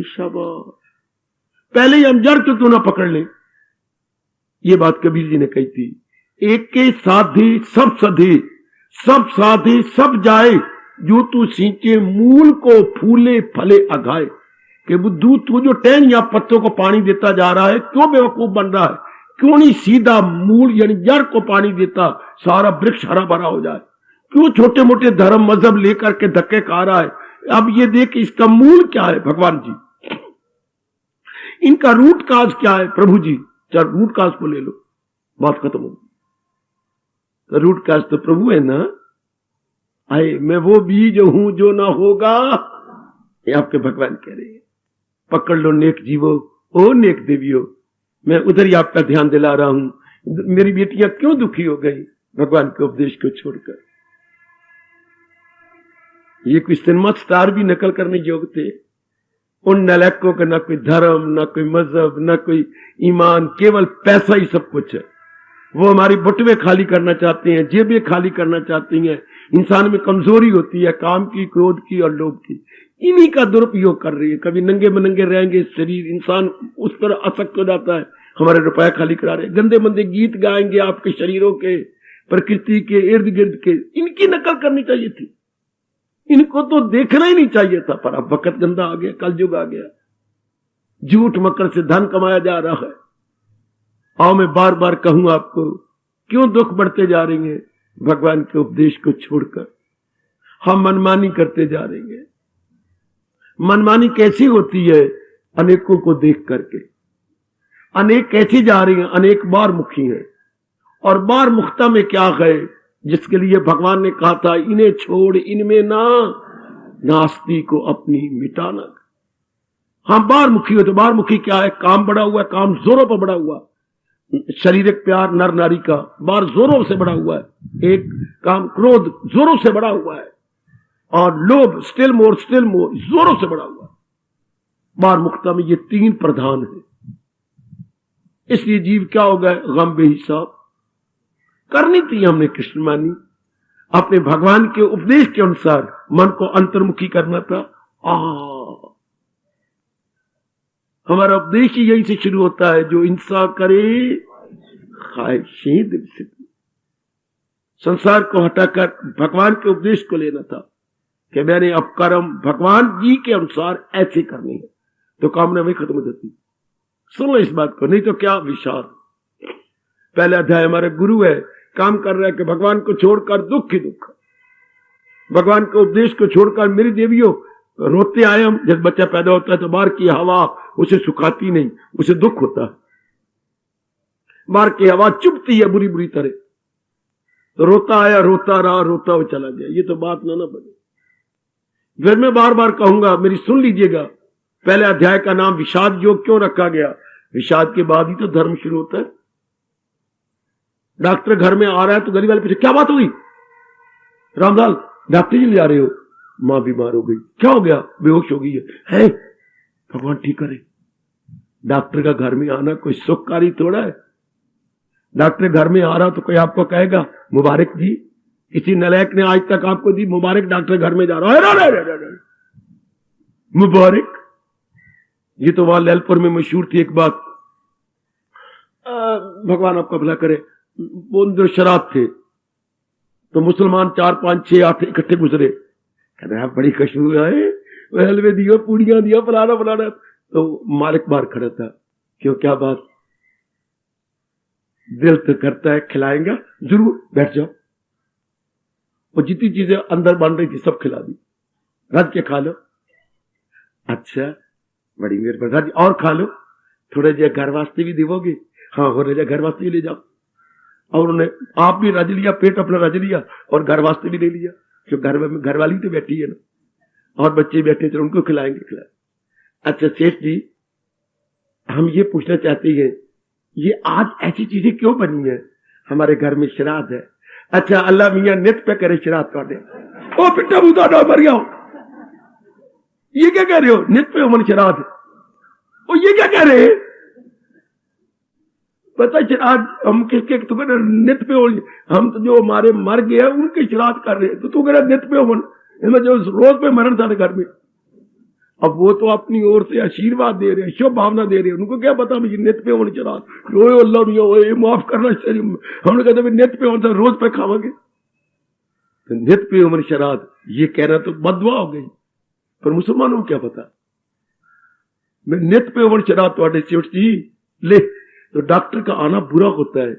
[SPEAKER 1] शाबाश, पहले ही हम जड़ क्यों ना पकड़ लें। ये बात कबीर जी ने कही थी, एक के साधे सब सधे, सब साधे सब जाए, जो तू सींचे मूल को फूले फले अघाए। कि बुद्धू, तू जो टहन या पत्तों को पानी देता जा रहा है, क्यों बेवकूफ बन रहा है? क्यों नहीं सीधा मूल यानी जड़ को पानी देता, सारा वृक्ष हरा भरा हो जाए? क्यों छोटे मोटे धर्म मजहब लेकर के धक्के खा रहा है? अब ये देख, इसका मूल क्या है? भगवान जी। इनका रूट काज क्या है? प्रभु जी। चल रूट काज को ले लो, बात खत्म हो। तो रूट काज तो प्रभु है ना। आए, मैं वो बीज हूं जो ना होगा, ये आपके भगवान कह रहे हैं। पकड़ लो नेक जीवो, ओ नेक देवियो। मैं उधर ही आपका ध्यान दिला रहा हूं। मेरी बेटियां क्यों दुखी हो गई भगवान के उपदेश को छोड़कर? ये कोई सिनेमा स्टार भी नकल करने योग्य थे। उन नलायकों का ना कोई धर्म, ना कोई मजहब, ना कोई ईमान, केवल पैसा ही सब कुछ है। वो हमारी बटुए खाली करना चाहते हैं, जेबें खाली करना चाहती हैं। इंसान में कमजोरी होती है, काम की, क्रोध की और लोभ की। इन्हीं का दुरुपयोग कर रही है। कभी नंगे मनंगे रहेंगे शरीर, इंसान उस पर आसक्त हो जाता है। हमारे रुपया खाली करा रहे, गंदे मंदे गीत गाएंगे आपके शरीरों के, प्रकृति के, इर्द गिर्द के। इनकी नकल करनी चाहिए थी, इनको तो देखना ही नहीं चाहिए था। पर अब वक्त गंदा आ गया, कलयुग आ गया, झूठ मकर से धन कमाया जा रहा है। आओ मैं बार बार कहूं आपको, क्यों दुख बढ़ते जा रहे हैं? भगवान के उपदेश को छोड़कर हम मनमानी करते जा रहे हैं। मनमानी कैसी होती है? अनेकों को देख करके। अनेक कैसी जा रही हैं? अनेक बार मुखी है। और बार मुखता में क्या है, जिसके लिए भगवान ने कहा था, इन्हें छोड़ इनमें ना, नास्ती को अपनी मिटाना। हम बार मुखी हो। तो बार मुखी क्या है? काम बढ़ा हुआ है, काम जोरों पर बढ़ा हुआ है। शारीरिक प्यार नर नारी का बार जोरों से बढ़ा हुआ है। एक काम क्रोध जोरों से बढ़ा हुआ है, और लोभ स्टिल मोर जोरों से बढ़ा हुआ है। बार मुक्ता में ये तीन प्रधान है। इसलिए जीव क्या हो गए? गम बेहिसाब। करनी थी हमने कृष्ण मानी, अपने भगवान के उपदेश के अनुसार मन को अंतर्मुखी करना था। हमारा उपदेश ही यही से शुरू होता है, जो इंसान करे ख्वाहिशें दिल से। संसार को हटाकर भगवान के उपदेश को लेना था कि मैंने अब कर्म भगवान जी के अनुसार ऐसे करने हैं, तो कामना वही खत्म हो जाती। सुन लो इस बात को, नहीं तो क्या विशाल। पहला अध्याय हमारे गुरु है, काम कर रहा है कि भगवान को छोड़कर दुख ही दुख, भगवान के उपदेश को छोड़कर। मेरी देवियों, रोते आए हम। जब बच्चा पैदा होता है तो बाहर की हवा उसे सुखाती नहीं, उसे दुख होता है। बाहर की हवा चुभती है बुरी बुरी तरह, तो रोता आया, रोता रहा, रोता हुआ चला गया। ये तो बात ना बने। फिर मैं बार बार कहूंगा, मेरी सुन लीजिएगा। पहले अध्याय का नाम विषाद योग क्यों रखा गया? विषाद के बाद ही तो धर्म शुरू होता है। डॉक्टर घर में आ रहा है तो गली वाले पूछे, क्या बात हुई? रामलाल, डॉक्टर जी ले आ रहे हो? मां बीमार हो गई। क्या हो गया? बेहोश हो गई है। भगवान ठीक करे। डॉक्टर का घर में आना कोई सुखकारी थोड़ा है। डॉक्टर घर में आ रहा तो कोई आपको कहेगा मुबारक जी? किसी नलायक ने आज तक आपको दी मुबारक? डॉक्टर घर में जा रहा है, मुबारक। ये तो वहां ललपुर में मशहूर थी एक बात। भगवान आपका भला करे। वो अंदर शराब थे, तो मुसलमान 4 5 6 8 इकट्ठे गुजरे। कहते हैं बड़ी खुशबू है, हलवे दियो, पूड़ियां दिया, फलाना फलाना। तो मालिक बाहर खड़ा था। क्यों, क्या बात? दिल तो करता है खिलाएंगा, जरूर बैठ जाओ। वो जितनी चीजें अंदर बन रही थी सब खिला दी। रज के खा लो। अच्छा, बड़ी मेहरबानी। रज और खा लो, थोड़े जे घर वास्ते भी देवोगे? हाँ, हो रहा घर वास्ते भी ले जाओ। और उन्होंने आप भी रज लिया, पेट अपना रज लिया और घर वास्ते भी ले लिया, जो घर वाली तो बैठी है ना, और बच्चे बैठे थे उनको खिलाएंगे। अच्छा सेठ जी, हम ये पूछना चाहते हैं, ये आज ऐसी चीजें क्यों बनी है? हमारे घर में श्राद्ध है। अच्छा, अल्लाह मियां नित पे करे श्राद्ध कर दे। ओ पिट्टा बूता डो मर गया, ये क्या कह रहे हो? नित पे मन श्राद्ध, ओ ये क्या कह रहे हैं? पता श्राद्ध हम किसके? तो कह नित पे हो, हम तो जो हमारे मर गए उनके श्राद्ध कर रहे हैं, तो तू कह रहा नित पे हो मन, जो रोज पे मरण था घर में। अब वो तो अपनी ओर से आशीर्वाद दे रहे हैं, शुभ भावना दे रहे हैं, उनको क्या पता मुझे नित पे होने चला अल्लाह मियां माफ करना। हमने कहते नित पे होना रोज पे खावांगे, तो नित पे उम्र श्राद्ध ये कहना तो बदवा हो गई। पर मुसलमानों को क्या पता, मैं नित पे उम्र श्राद्ध थोड़े सेठ जी ले, तो डॉक्टर का आना बुरा होता है,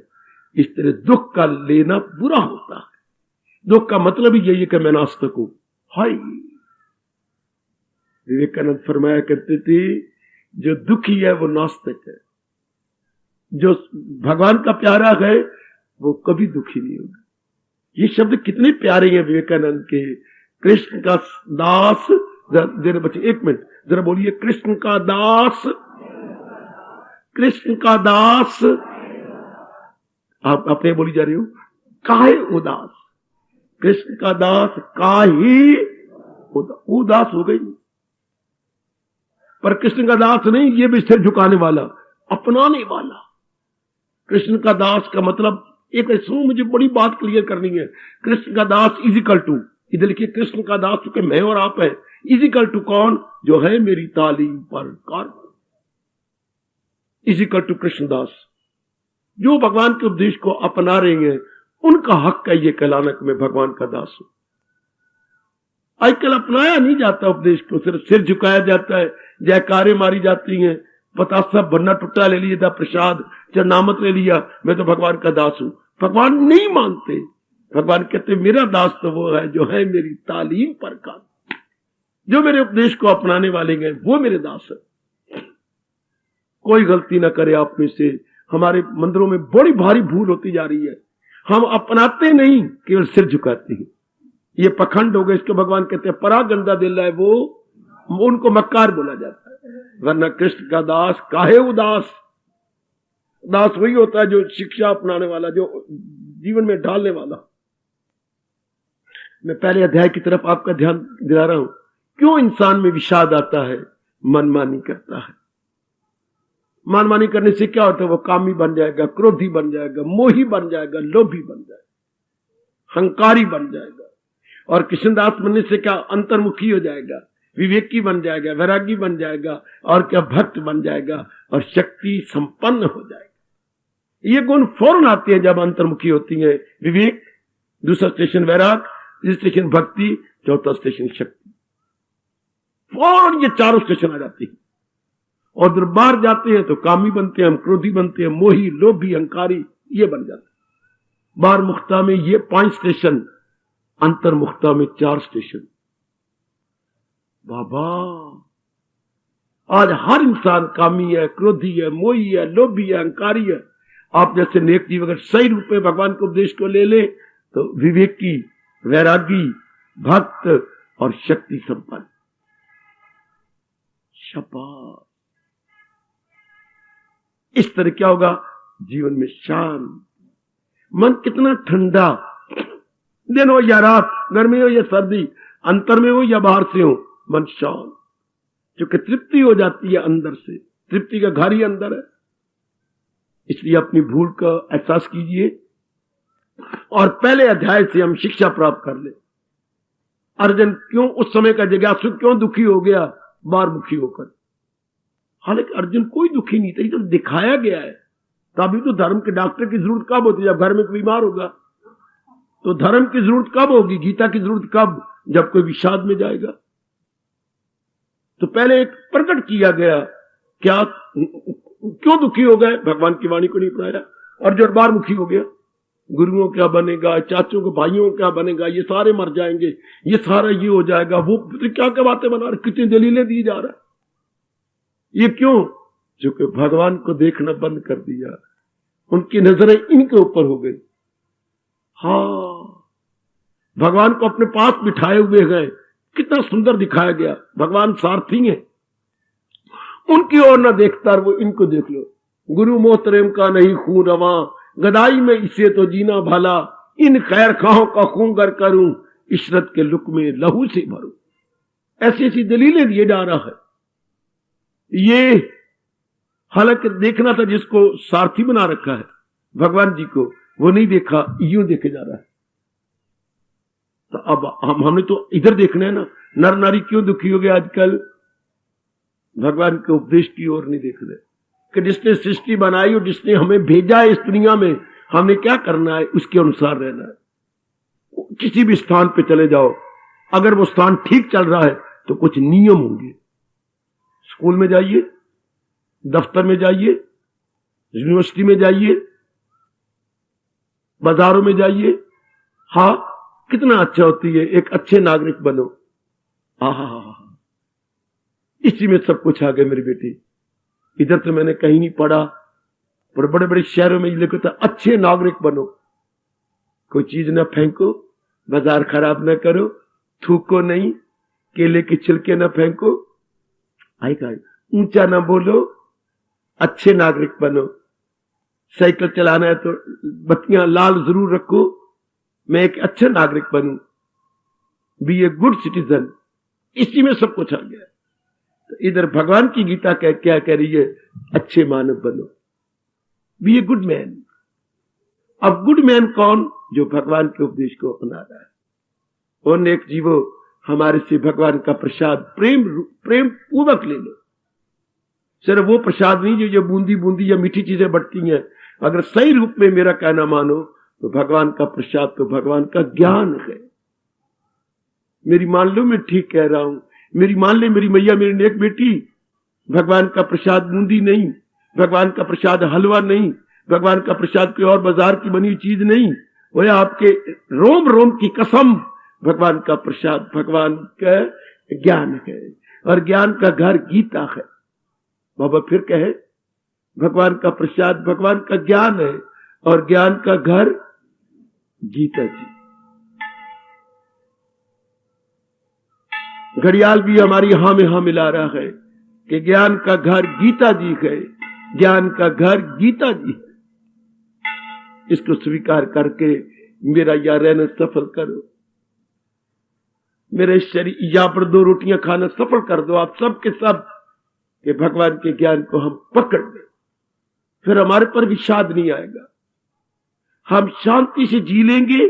[SPEAKER 1] इस तरह दुख का लेना बुरा होता है। दुख का मतलब ही यही है कि मैं नास्तिक हूं। हाय, विवेकानंद फरमाया करते थे, जो दुखी है वो नास्तिक है, जो भगवान का प्यारा है वो कभी दुखी नहीं होगा। ये शब्द कितने प्यारे हैं विवेकानंद के। कृष्ण का दास, जरा बच्चे एक मिनट जरा बोलिए, कृष्ण का दास, कृष्ण का दास। आप अपने बोली जा रही हो, काहे उदास, कृष्ण का दास काहे उदास हो गई। पर कृष्ण का दास नहीं, ये भी सिर झुकाने वाला, अपनाने वाला। कृष्ण का दास का मतलब एक सुनो, मुझे बड़ी बात क्लियर करनी है। कृष्ण का दास इजिकल टू, इधर लिखिए कृष्ण का दास, क्योंकि मैं और आप है, इजिकल टू कौन? जो है मेरी तालीम पर कार्य, इजिकल टू कृष्णदास। जो भगवान के उपदेश को अपना रहे हैं उनका हक है ये कहलाना कि मैं भगवान का दास हूं। आजकल अपनाया नहीं जाता उपदेश को, सिर्फ सिर झुकाया जाता है, जयकारे मारी जाती हैं, पतासा बनना टुट्टा ले लिया था प्रसाद, चरनामत ले लिया, मैं तो भगवान का दास हूं। भगवान नहीं मानते, भगवान कहते मेरा दास तो वो है जो है मेरी तालीम पर का, जो मेरे उपदेश को अपनाने वाले हैं वो मेरे दास है। कोई गलती ना करे आप में से। हमारे मंदिरों में बड़ी भारी भूल होती जा रही है, हम अपनाते नहीं, केवल सिर झुकाते हैं। ये पखंड हो गए, इसको भगवान कहते हैं परा गंदा दिल है वो, उनको मक्कार बोला जाता है। वरना कृष्ण का दास काहे उदास। दास वही होता है जो शिक्षा अपनाने वाला, जो जीवन में ढालने वाला। मैं पहले अध्याय की तरफ आपका ध्यान दिला रहा हूं। क्यों इंसान में विषाद आता है? मनमानी करता है। मनमानी करने से क्या होता है? वो कामी बन जाएगा, क्रोधी बन जाएगा, मोही बन जाएगा, लोभी बन जाएगा, हंकारी बन जाएगा। और कृष्णदास बनने से क्या? अंतर्मुखी हो जाएगा, विवेकी बन जाएगा, वैरागी बन जाएगा, और क्या भक्त बन जाएगा, और शक्ति संपन्न हो जाएगा। ये गुण फौरन आते हैं जब अंतर्मुखी होती है। विवेक, दूसरा स्टेशन वैराग, तीसरा स्टेशन भक्ति, चौथा स्टेशन शक्ति। फौरन ये चारों स्टेशन आ जाते हैं। और जब बाहर जाते हैं तो कामी बनते हैं, हम क्रोधी बनते हैं, मोही, लोभी, अहंकारी, ये बन जाते हैं। बाहर मुक्ता में ये 5 स्टेशन, अंतर्मुक्ता में 4 स्टेशन। बाबा, आज हर इंसान कामी है, क्रोधी है, मोही है, लोभी है, अहंकारी है। आप जैसे नेक जीव अगर सही रूप में भगवान के उपदेश को ले ले तो विवेकी, वैरागी, भक्त और शक्ति संपन्न। शाबाश। इस तरह क्या होगा? जीवन में शांत, मन कितना ठंडा, दिन हो या रात, गर्मी हो या सर्दी, अंतर में हो या बाहर से हो, मन शांत, क्योंकि तृप्ति हो जाती है अंदर से। तृप्ति का घर ही अंदर है। इसलिए अपनी भूल का एहसास कीजिए और पहले अध्याय से हम शिक्षा प्राप्त कर ले। अर्जुन क्यों उस समय का जिज्ञासु क्यों दुखी हो गया बारमुखी होकर? हालांकि अर्जुन कोई दुखी नहीं था, ये तो दिखाया गया है। तभी तो धर्म के डॉक्टर की जरूरत कब होती है? जब घर में कोई बीमार होगा। तो धर्म की जरूरत कब होगी? गीता की जरूरत कब? जब कोई विषाद में जाएगा। तो पहले एक प्रकट किया गया, क्या क्यों दुखी हो गए? भगवान की वाणी को नहीं अपनाया, अर्जुन बारमुखी हो गया। गुरुओं क्या बनेगा, चाचों के भाइयों क्या बनेगा, ये सारे मर जाएंगे, ये सारा ये हो जाएगा, वो क्या क्या बातें बना रहे, कितनी दलीलें दी जा रहा है। ये क्यों? जो कि भगवान को देखना बंद कर दिया, उनकी नजरें इनके ऊपर हो गई। हाँ, भगवान को अपने पास बिठाए हुए गए, कितना सुंदर दिखाया गया। भगवान सारथी हैं, उनकी ओर ना देखता वो इनको देख लो। गुरु मोहतरम का नहीं खून रवा, गदाई में इसे तो जीना भला, इन खैर खाओं का खून गर करूं, इशरत के लुक में लहू से भरूं। ऐसी ऐसी दलीलें दिए जा रहा है। ये हालांकि देखना था जिसको सारथी बना रखा है भगवान जी को, वो नहीं देखा, यूं देखे जा रहा है। तो अब हमने तो इधर देखना है ना, नर नारी क्यों दुखी हो गए आजकल, भगवान के उपदेश की ओर नहीं देख रहे कि जिसने सृष्टि बनाई और जिसने हमें भेजा है इस दुनिया में, हमने क्या करना है, उसके अनुसार रहना है। किसी भी स्थान पे चले जाओ, अगर वो स्थान ठीक चल रहा है तो कुछ नियम होंगे। स्कूल में जाइए, दफ्तर में जाइए, यूनिवर्सिटी में जाइए, बाजारों में जाइए, हाँ कितना अच्छा होती है, एक अच्छे नागरिक बनो। हाँ, इसी में सब कुछ आ गया मेरी बेटी। इधर तो मैंने कहीं नहीं पढ़ा, पर बड़े बड़े शहरों में लिखा था अच्छे नागरिक बनो, कोई चीज ना फेंको, बाजार खराब ना करो, थूको नहीं, केले के छिलके ना फेंको, ऊंचा ना बोलो, अच्छे नागरिक बनो, साइकिल चलाना है तो बत्तियां लाल जरूर रखो, मैं एक अच्छा नागरिक बनूं, बी ए गुड सिटीजन। इसी में सब कुछ आ गया। तो इधर भगवान की गीता क्या कह रही है, अच्छे मानव बनो, बी ए गुड मैन। अब गुड मैन कौन? जो भगवान के उपदेश को अपना रहा है। और नेक जीवो, हमारे से भगवान का प्रसाद प्रेम पूर्वक ले लो। सिर्फ वो प्रसाद नहीं जो बूंदी बूंदी या मीठी चीजें बढ़ती हैं। अगर सही रूप में मेरा कहना मानो तो भगवान का प्रसाद तो भगवान का ज्ञान है। मेरी मान लो मैं ठीक कह रहा हूं, मेरी मान ले मेरी मैया, मेरी नेक बेटी, भगवान का प्रसाद बूंदी नहीं, भगवान का प्रसाद हलवा नहीं, भगवान का प्रसाद कोई और बाजार की बनी चीज नहीं, वो आपके रोम रोम की कसम, भगवान का प्रसाद भगवान का ज्ञान है। और ज्ञान का घर गीता है। बाबा फिर कहे, भगवान का प्रसाद भगवान का ज्ञान है और ज्ञान का घर गीता जी। घड़ियाल भी हमारी हाँ में हाँ मिला रहा है कि ज्ञान का घर गीता जी है, ज्ञान का घर गीता जी है। इसको स्वीकार करके मेरा यह रहना सफल करो, मेरे शरीर यहां पर 2 रोटियां खाना सफल कर दो आप सब के सब, कि भगवान के ज्ञान को हम पकड़ लें, फिर हमारे पर विषाद नहीं आएगा, हम शांति से जी लेंगे।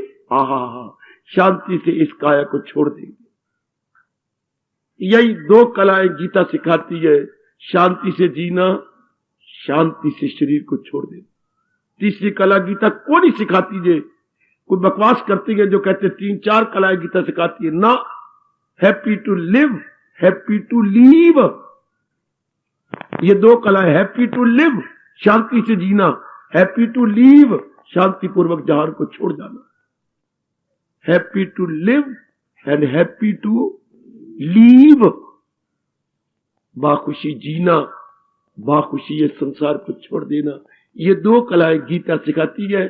[SPEAKER 1] शांति से इस काया को छोड़ देंगे। यही 2 कलाएं गीता सिखाती है, शांति से जीना, शांति से शरीर को छोड़ देना। तीसरी कला गीता को नहीं सिखाती है। कोई बकवास करती है जो कहते 3-4 कलाएं गीता सिखाती है ना। Happy to live, happy to leave, ये 2 कलाएं। हैप्पी टू लिव, शांति से जीना, हैप्पी टू लीव, शांति पूर्वक जहान को छोड़ जाना। Happy to live and happy to leave, बाखुशी जीना, बाखुशी ये संसार को छोड़ देना। ये 2 कलाएं गीता सिखाती है।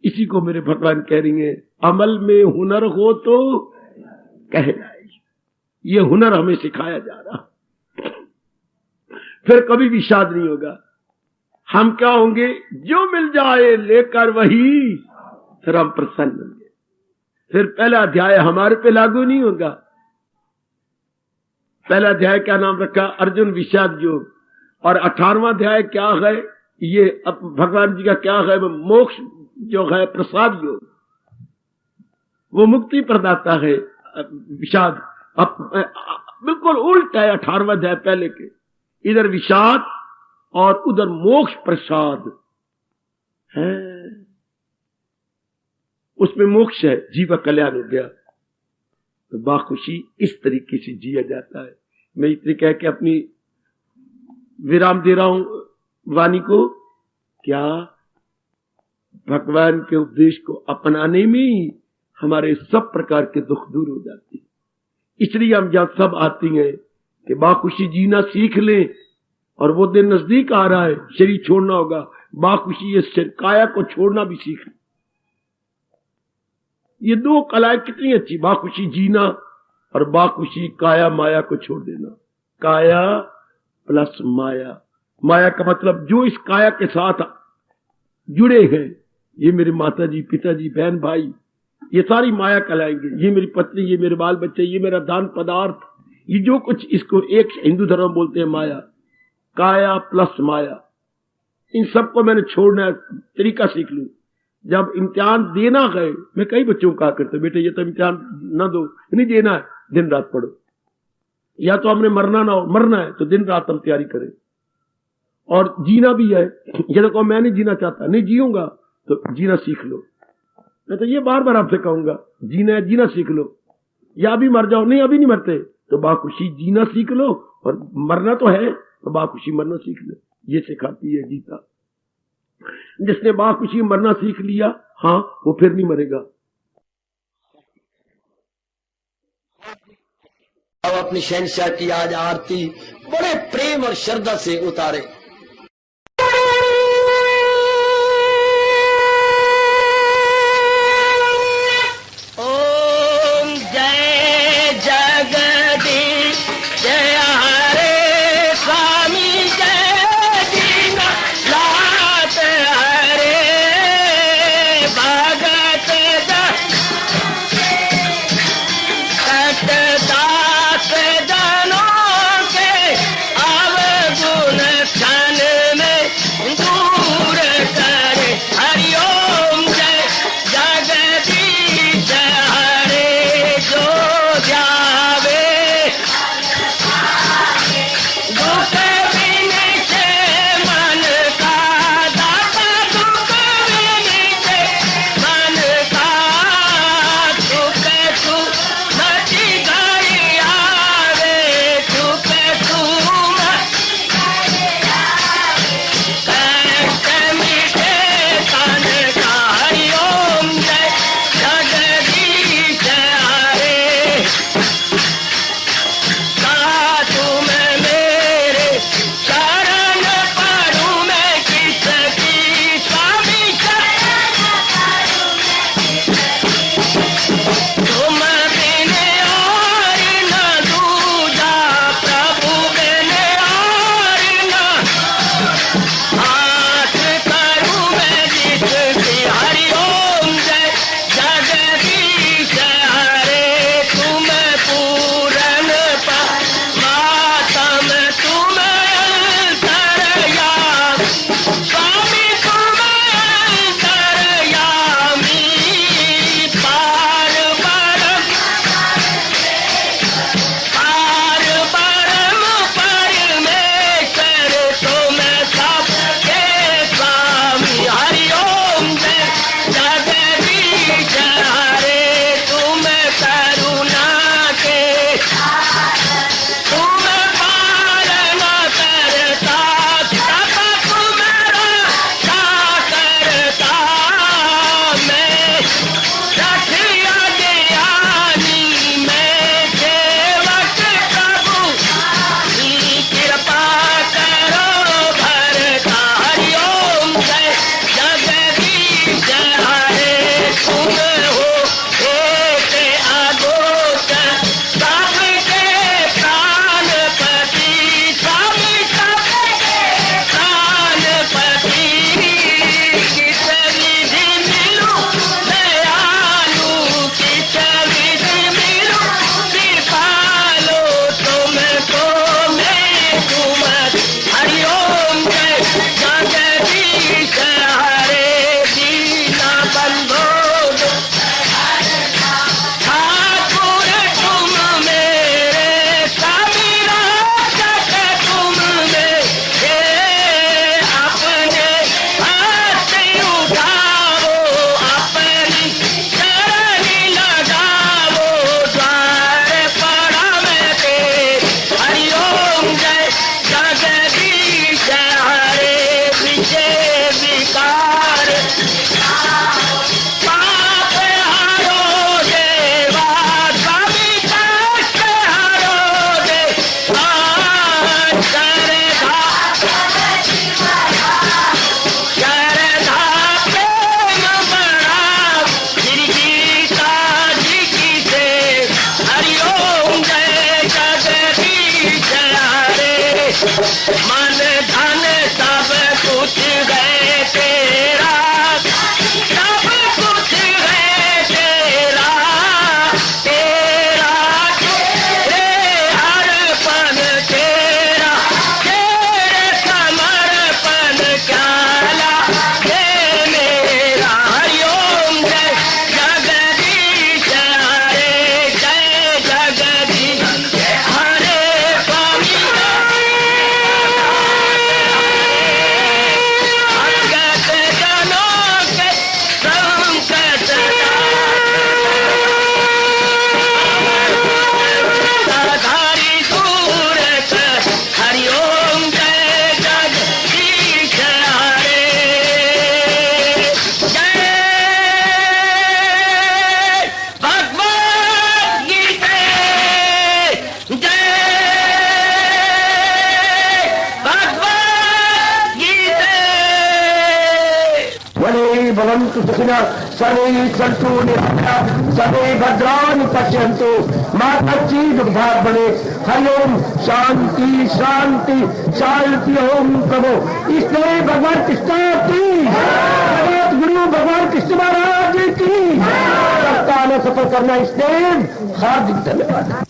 [SPEAKER 1] इसी को मेरे भगवान कह रही हैं, अमल में हुनर हो तो कहना। ये हुनर हमें सिखाया जा रहा, फिर कभी विषाद नहीं होगा। हम क्या होंगे, जो मिल जाए लेकर वही, फिर हम प्रसन्न होंगे। फिर पहला अध्याय हमारे पे लागू नहीं होगा। पहला अध्याय क्या नाम रखा, अर्जुन विषाद योग, और 18वां अध्याय क्या है, ये भगवान जी का क्या है, मोक्ष जो है प्रसाद योग, वो मुक्ति प्रदाता है। विषाद बिल्कुल उल्टा है 18वां अध्याय पहले के। इधर विषाद और उधर मोक्ष प्रसाद है, उसमें मोक्ष है, जीव कल्याण हो गया। तो बाखुशी इस तरीके से जिया जाता है। मैं इतने कह के अपनी विराम दे रहा हूं वाणी को। क्या भगवान के उपदेश को अपनाने में ही हमारे सब प्रकार के दुख दूर हो जाते हैं। इसलिए हम जहां सब आती हैं कि बाखुशी जीना सीख लें, और वो दिन नजदीक आ रहा है, शरीर छोड़ना होगा, बाखुशी ये काया को छोड़ना भी सीख लें। ये दो कलाएं कितनी अच्छी, बाखुशी जीना और बाखुशी काया माया को छोड़ देना। काया प्लस माया, माया का मतलब जो इस काया के साथ जुड़े हैं, ये मेरे माता जी, पिताजी, बहन भाई, ये सारी माया कहलाएंगे। ये मेरी पत्नी, ये मेरे बाल बच्चे, ये मेरा दान पदार्थ, ये जो कुछ, इसको एक हिंदू धर्म बोलते हैं माया। काया प्लस माया, इन सबको मैंने छोड़ना है, तरीका सीख लूं। जब इम्तिहान देना गए, मैं कई बच्चों को कहा करते, बेटे ये तो इम्तिहान ना दो, नहीं देना है, दिन रात पढ़ो। या तो हमने मरना ना हो, मरना है तो दिन रात हम तैयारी करें। और जीना भी है, ये देखो मैं नहीं जीना चाहता, नहीं जीऊंगा तो जीना सीख लो। मैं तो ये बार बार आपसे कहूंगा, जीना है, जीना सीख लो। या अभी मर जाओ, नहीं अभी नहीं मरते तो बाखुशी जीना सीख लो, और मरना तो है तो बाखुशी मरना सीख लो। ये सिखाती है गीता। जिसने बाखुशी मरना सीख लिया, हाँ, वो फिर नहीं मरेगा।
[SPEAKER 2] अब अपनी शहंशाह की आज आरती बड़े प्रेम और श्रद्धा से उतारे। ओम जय जगदीश जय हरे स्वामी जय दीना लात हरे भगत दास जनों के अवगुण क्षण में दूर करे। हरिओम जय जगदीश हरे जो जावे दुख बिन से मन का दाता, दुख बिन से भवन्तु सुखिनः सर्वे सन्तु निरामयाः सर्वे भद्राणि पश्यन्तु मा कश्चित् दुःखात् भवेत्। हरि ओम शांति शांति शांति। ओम प्रभु इसलिए भगवान कृष्ण की जगत गुरु भगवान कृष्ण महाराज की सत्ता में सफल करना इसलिए हार्दिक धन्यवाद।